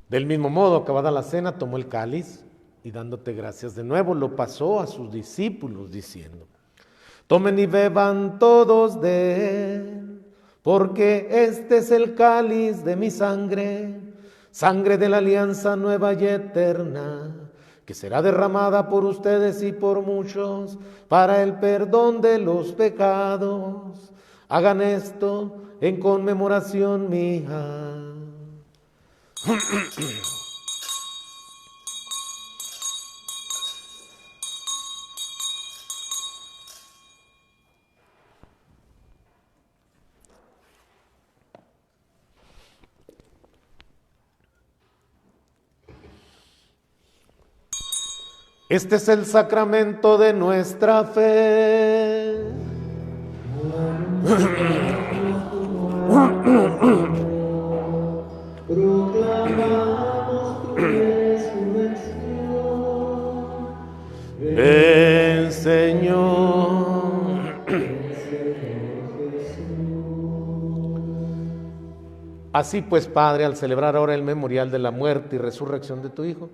Del mismo modo, acabada la cena, tomó el cáliz y dándote gracias de nuevo, lo pasó a sus discípulos diciendo: tomen y beban todos de él, porque este es el cáliz de mi sangre, sangre de la alianza nueva y eterna, que será derramada por ustedes y por muchos para el perdón de los pecados. Hagan esto en conmemoración mía. Este es el sacramento de nuestra fe. proclamamos tu resurrección. Ven, Señor. Así pues, Padre, al celebrar ahora el memorial de la muerte y resurrección de tu Hijo,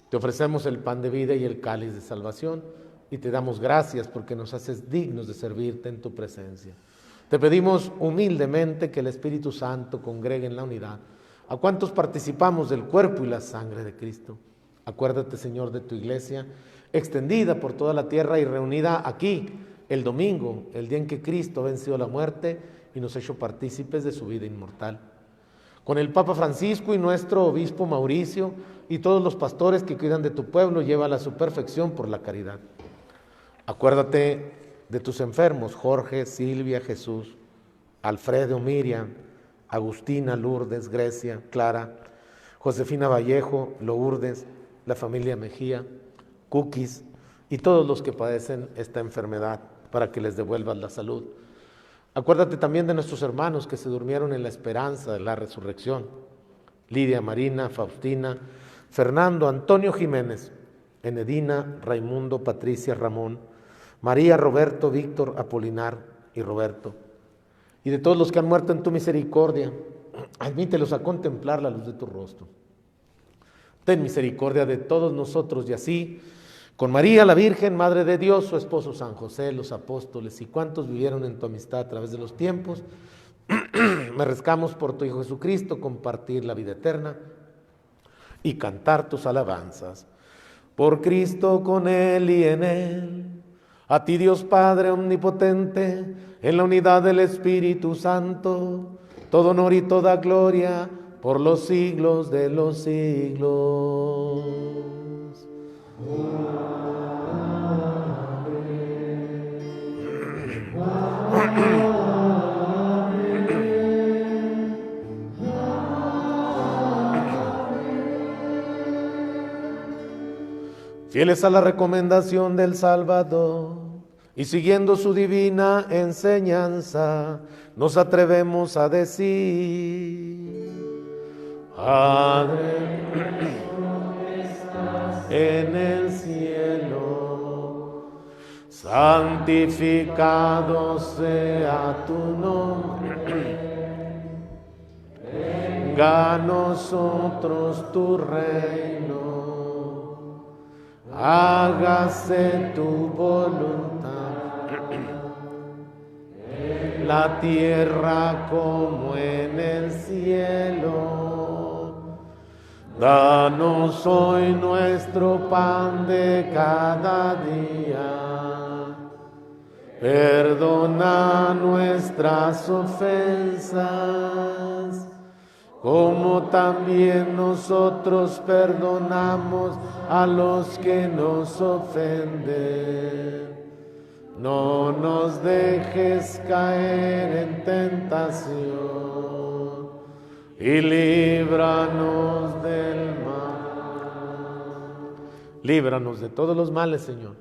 te ofrecemos el pan de vida y el cáliz de salvación y te damos gracias porque nos haces dignos de servirte en tu presencia. Te pedimos humildemente que el Espíritu Santo congregue en la unidad a cuantos participamos del cuerpo y la sangre de Cristo. Acuérdate, Señor, de tu iglesia, extendida por toda la tierra y reunida aquí el domingo, el día en que Cristo venció la muerte y nos hizo partícipes de su vida inmortal. Con el Papa Francisco y nuestro obispo Mauricio y todos los pastores que cuidan de tu pueblo, llévala a su perfección por la caridad. Acuérdate de tus enfermos, Jorge, Silvia, Jesús, Alfredo, Miriam, Agustina, Lourdes, Grecia, Clara, Josefina Vallejo, Lourdes, la familia Mejía, Cookies y todos los que padecen esta enfermedad, para que les devuelvas la salud. Acuérdate también de nuestros hermanos que se durmieron en la esperanza de la resurrección: Lidia, Marina, Faustina, Fernando, Antonio Jiménez, Enedina, Raimundo, Patricia, Ramón, María, Roberto, Víctor, Apolinar y Roberto, y de todos los que han muerto en tu misericordia, admítelos a contemplar la luz de tu rostro. Ten misericordia de todos nosotros, y así, con María la Virgen, Madre de Dios, su esposo San José, los apóstoles y cuantos vivieron en tu amistad a través de los tiempos, merezcamos por tu Hijo Jesucristo compartir la vida eterna y cantar tus alabanzas. Por Cristo, con Él y en Él, a ti Dios Padre omnipotente, en la unidad del Espíritu Santo, todo honor y toda gloria por los siglos de los siglos. Fieles a la recomendación del Salvador y siguiendo su divina enseñanza, nos atrevemos a decir: Padre en el cielo, santificado sea tu nombre, venga a nosotros tu reino, hágase tu voluntad, en la tierra como en el cielo. Danos hoy nuestro pan de cada día, perdona nuestras ofensas, como también nosotros perdonamos a los que nos ofenden. No nos dejes caer en tentación y líbranos del mal. Líbranos de todos los males, Señor,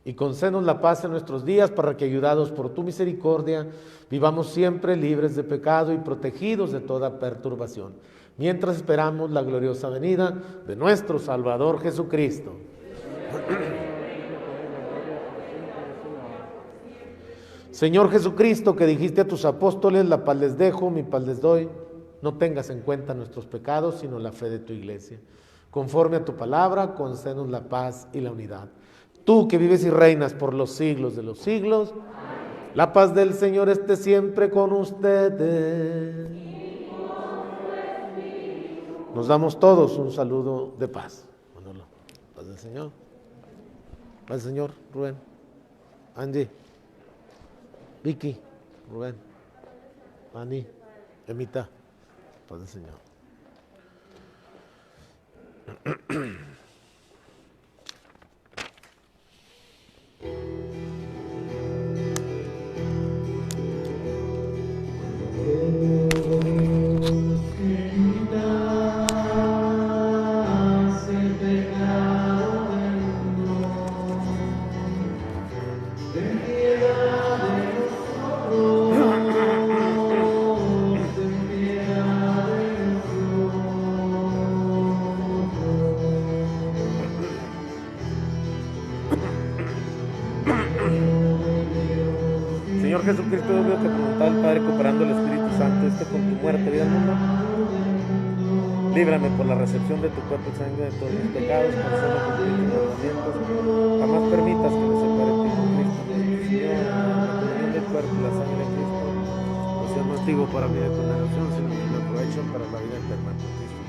y concédenos la paz en nuestros días, para que, ayudados por tu misericordia, vivamos siempre libres de pecado y protegidos de toda perturbación, mientras esperamos la gloriosa venida de nuestro Salvador Jesucristo. Señor Jesucristo, que dijiste a tus apóstoles: la paz les dejo, mi paz les doy, no tengas en cuenta nuestros pecados, sino la fe de tu iglesia. Conforme a tu palabra, concédenos la paz y la unidad. Tú que vives y reinas por los siglos de los siglos, amén. La paz del Señor esté siempre con ustedes. Nos damos todos un saludo de paz. Manolo, paz del Señor. Paz del Señor, Rubén, Angie, Vicky, Rubén, Ani, Emita, paz del Señor. Señor Jesucristo, yo veo que tu voluntad del Padre, cooperando el Espíritu Santo, esté con tu muerte, vida al mundo. Líbrame por la recepción de tu cuerpo y sangre de todos mis pecados, concédeme cumplir tus mandamientos. Jamás permitas que me separe de ti, Cristo, Señor, la comunión del cuerpo y la sangre de Cristo. motivo para mi condenación, sino que me aprovecho para la vida eterna por Cristo.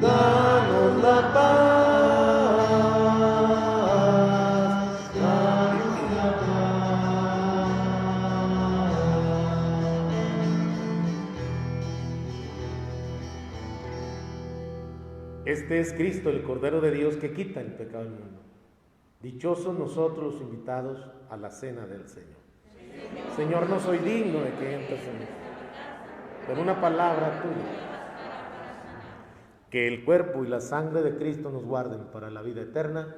Danos la paz, danos la paz. Este es Cristo, el Cordero de Dios que quita el pecado del mundo. Dichosos nosotros los invitados a la cena del Señor. Señor, no soy digno de que entres en mí, pero una palabra tuya. Que el cuerpo y la sangre de Cristo nos guarden para la vida eterna.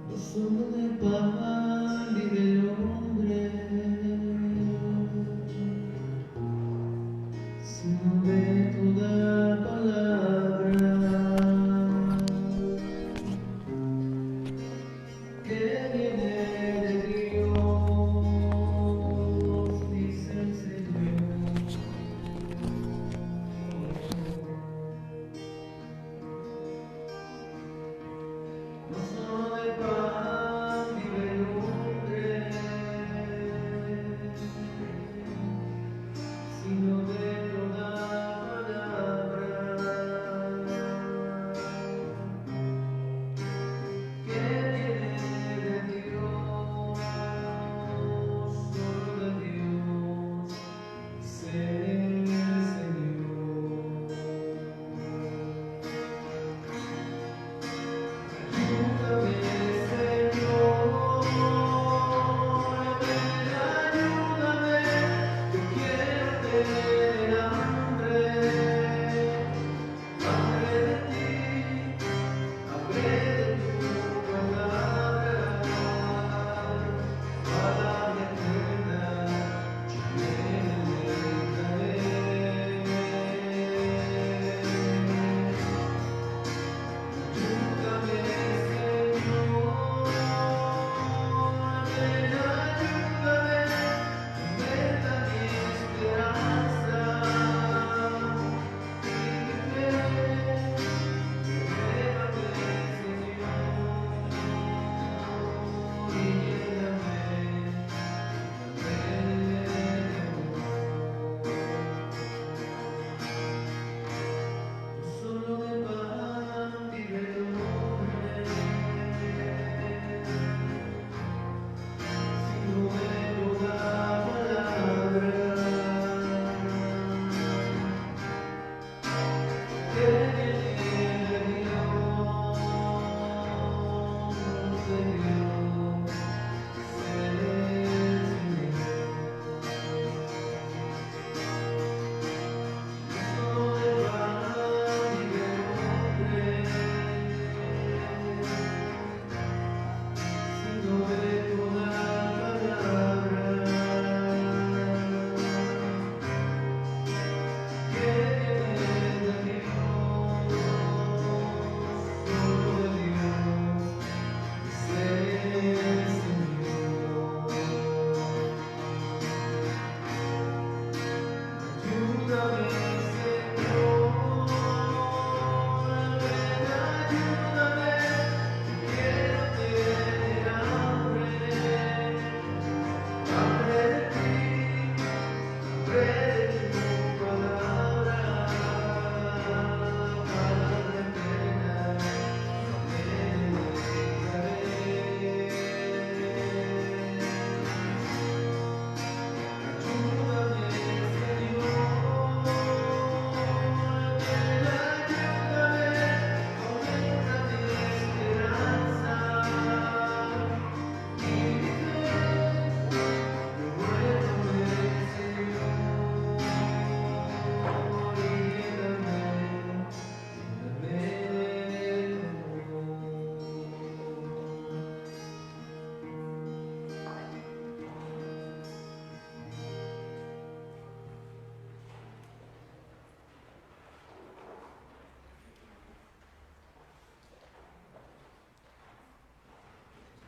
No solo de pan vive el hombre, sino de toda palabra que viene de Dios, dice el Señor. No solo de pan vive el hombre, sino de toda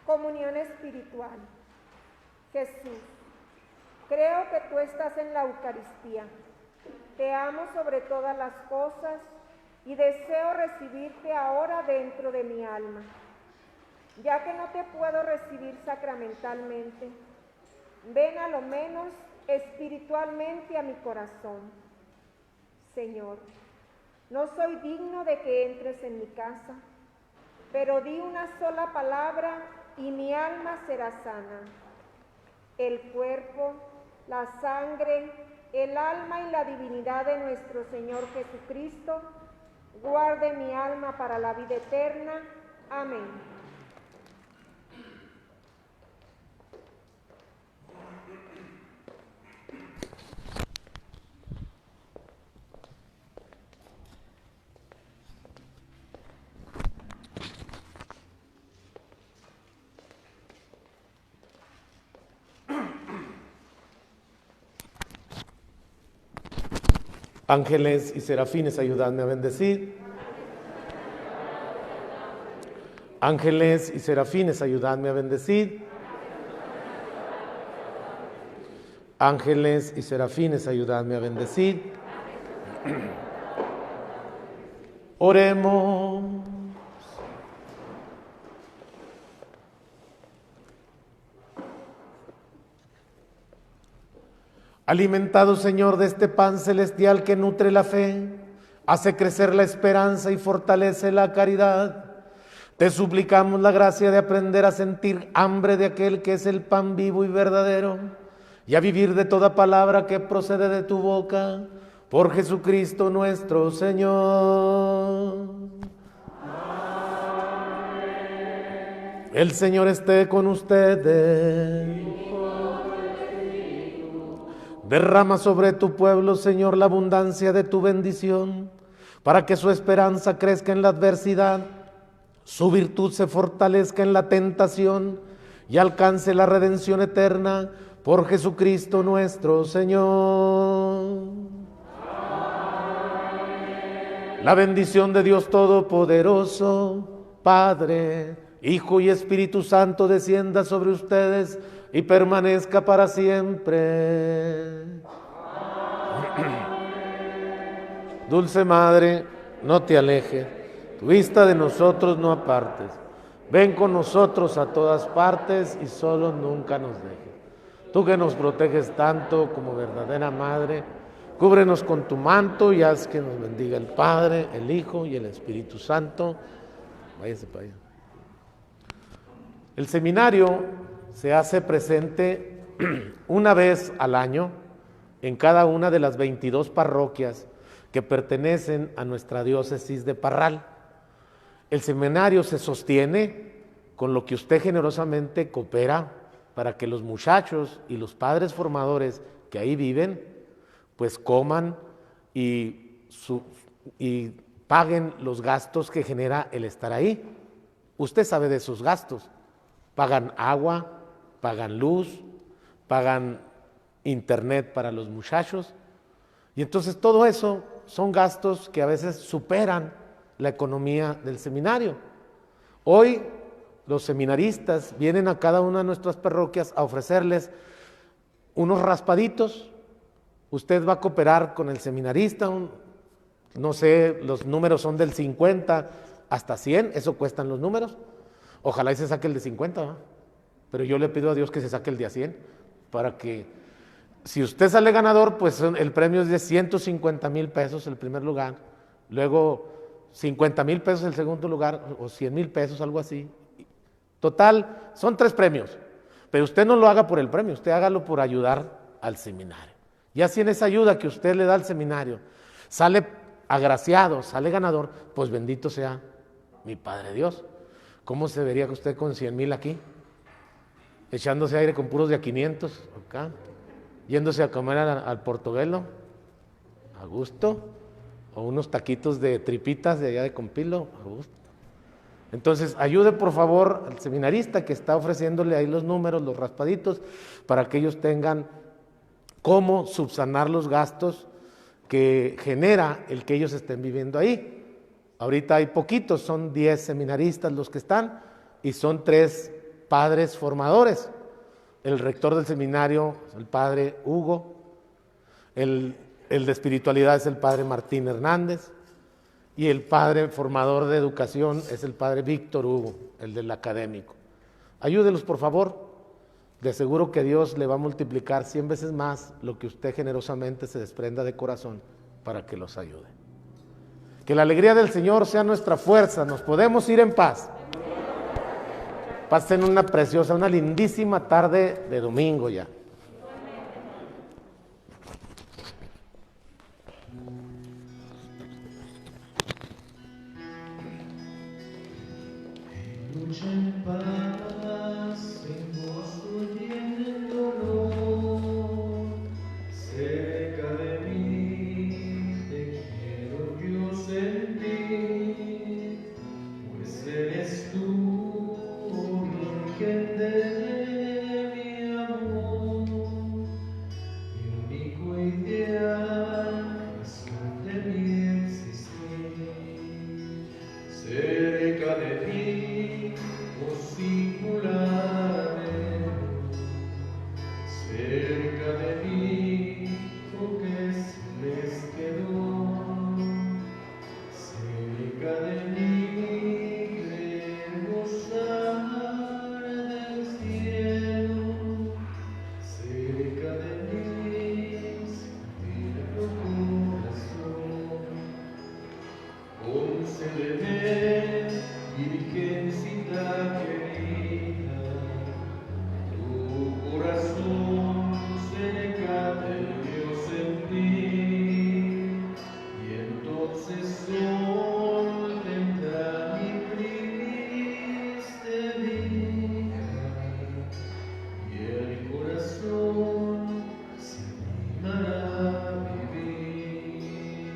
Comunión espiritual. Jesús, creo que tú estás en la Eucaristía. Te amo sobre todas las cosas y deseo recibirte ahora dentro de mi alma. Ya que no te puedo recibir sacramentalmente, ven a lo menos espiritualmente a mi corazón. Señor, no soy digno de que entres en mi casa, pero di una sola palabra y mi alma será sana. El cuerpo, la sangre, el alma y la divinidad de nuestro Señor Jesucristo guarde mi alma para la vida eterna. Amén. Ángeles y serafines, ayudadme a bendecir. Ángeles y serafines, ayudadme a bendecir. Ángeles y serafines, ayudadme a bendecir. Oremos. Alimentado, Señor, de este pan celestial que nutre la fe, hace crecer la esperanza y fortalece la caridad, te suplicamos la gracia de aprender a sentir hambre de aquel que es el pan vivo y verdadero, y a vivir de toda palabra que procede de tu boca, por Jesucristo nuestro Señor. Amén. El Señor esté con ustedes. Derrama sobre tu pueblo, Señor, la abundancia de tu bendición, para que su esperanza crezca en la adversidad, su virtud se fortalezca en la tentación y alcance la redención eterna por Jesucristo nuestro Señor. Amén. La bendición de Dios Todopoderoso, Padre, Hijo y Espíritu Santo, descienda sobre ustedes y permanezca para siempre. Amén. Dulce Madre, no te alejes, tu vista de nosotros no apartes. Ven con nosotros a todas partes y solo nunca nos dejes. Tú que nos proteges tanto como verdadera Madre, cúbrenos con tu manto y haz que nos bendiga el Padre, el Hijo y el Espíritu Santo. Váyase para allá. El seminario se hace presente una vez al año en cada una de las 22 parroquias que pertenecen a nuestra diócesis de Parral. El seminario se sostiene con lo que usted generosamente coopera para que los muchachos y los padres formadores que ahí viven, pues coman y paguen los gastos que genera el estar ahí. Usted sabe de esos gastos. Pagan agua, pagan luz, pagan internet para los muchachos, y entonces todo eso son gastos que a veces superan la economía del seminario. Hoy los seminaristas vienen a cada una de nuestras parroquias a ofrecerles unos raspaditos. Usted va a cooperar con el seminarista, no sé, los números son del 50 hasta 100, eso cuestan los números. Ojalá y se saque el de 50, ¿no? Pero yo le pido a Dios que se saque el de 100, para que si usted sale ganador, pues el premio es de 150,000 pesos el primer lugar, luego 50,000 pesos el segundo lugar, o 100,000 pesos, algo así. Total, son 3 premios, pero usted no lo haga por el premio, usted hágalo por ayudar al seminario. Y así en esa ayuda que usted le da al seminario, sale agraciado, sale ganador, pues bendito sea mi Padre Dios. ¿Cómo se vería usted con 100,000 aquí? Echándose aire con puros de a 500 acá, yéndose a comer al Portobelo, a gusto, o unos taquitos de tripitas de allá de Compilo, a gusto. Entonces, ayude por favor al seminarista que está ofreciéndole ahí los números, los raspaditos, para que ellos tengan cómo subsanar los gastos que genera el que ellos estén viviendo ahí. Ahorita hay poquitos, son 10 seminaristas los que están, y son 3 padres formadores. El rector del seminario es el padre Hugo, el de espiritualidad es el padre Martín Hernández y el padre formador de educación es el padre Víctor Hugo, el del académico. Ayúdelos, por favor. De seguro que Dios le va a multiplicar 100 veces más lo que usted generosamente se desprenda de corazón para que los ayude. Que la alegría del Señor sea nuestra fuerza. Nos podemos ir en paz. Pasen una preciosa, una lindísima tarde de domingo ya. Lucha en paz, en gozo y en dolor, cerca de mí te quiero yo sentir, pues eres tú origen de mi amor, mi único ideal, razón de mi existir, cerca de ti, oh singular amor, cerca de mí, oh que se les quedó, cerca de mí, queremos gozar del cielo, cerca de mí, sentir tu corazón, concédeme, Virgencita querida, tu corazón cerca del Dios sentir, y entonces sol tendrá mi triste vida, y el corazón se animará a vivir.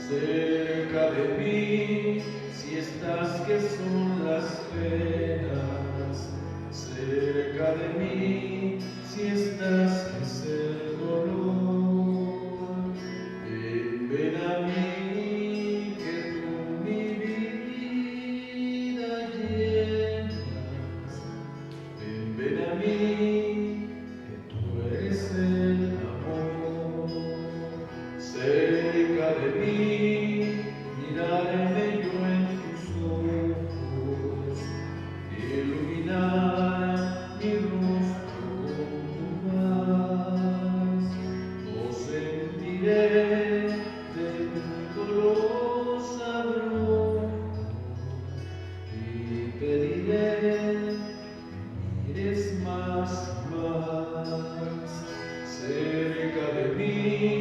Cerca de mí, si estás que son las penas, cerca de mí, si estás que es el dolor, ven a mí, que tú mi vida llenas, ven a mí, que tú eres el amor, cerca de mí, mirarme yo en tus ojos, iluminar mi rostro con tu paz, no sentiré de tu dolor sabroso, y pediré que mires más, cerca de mí.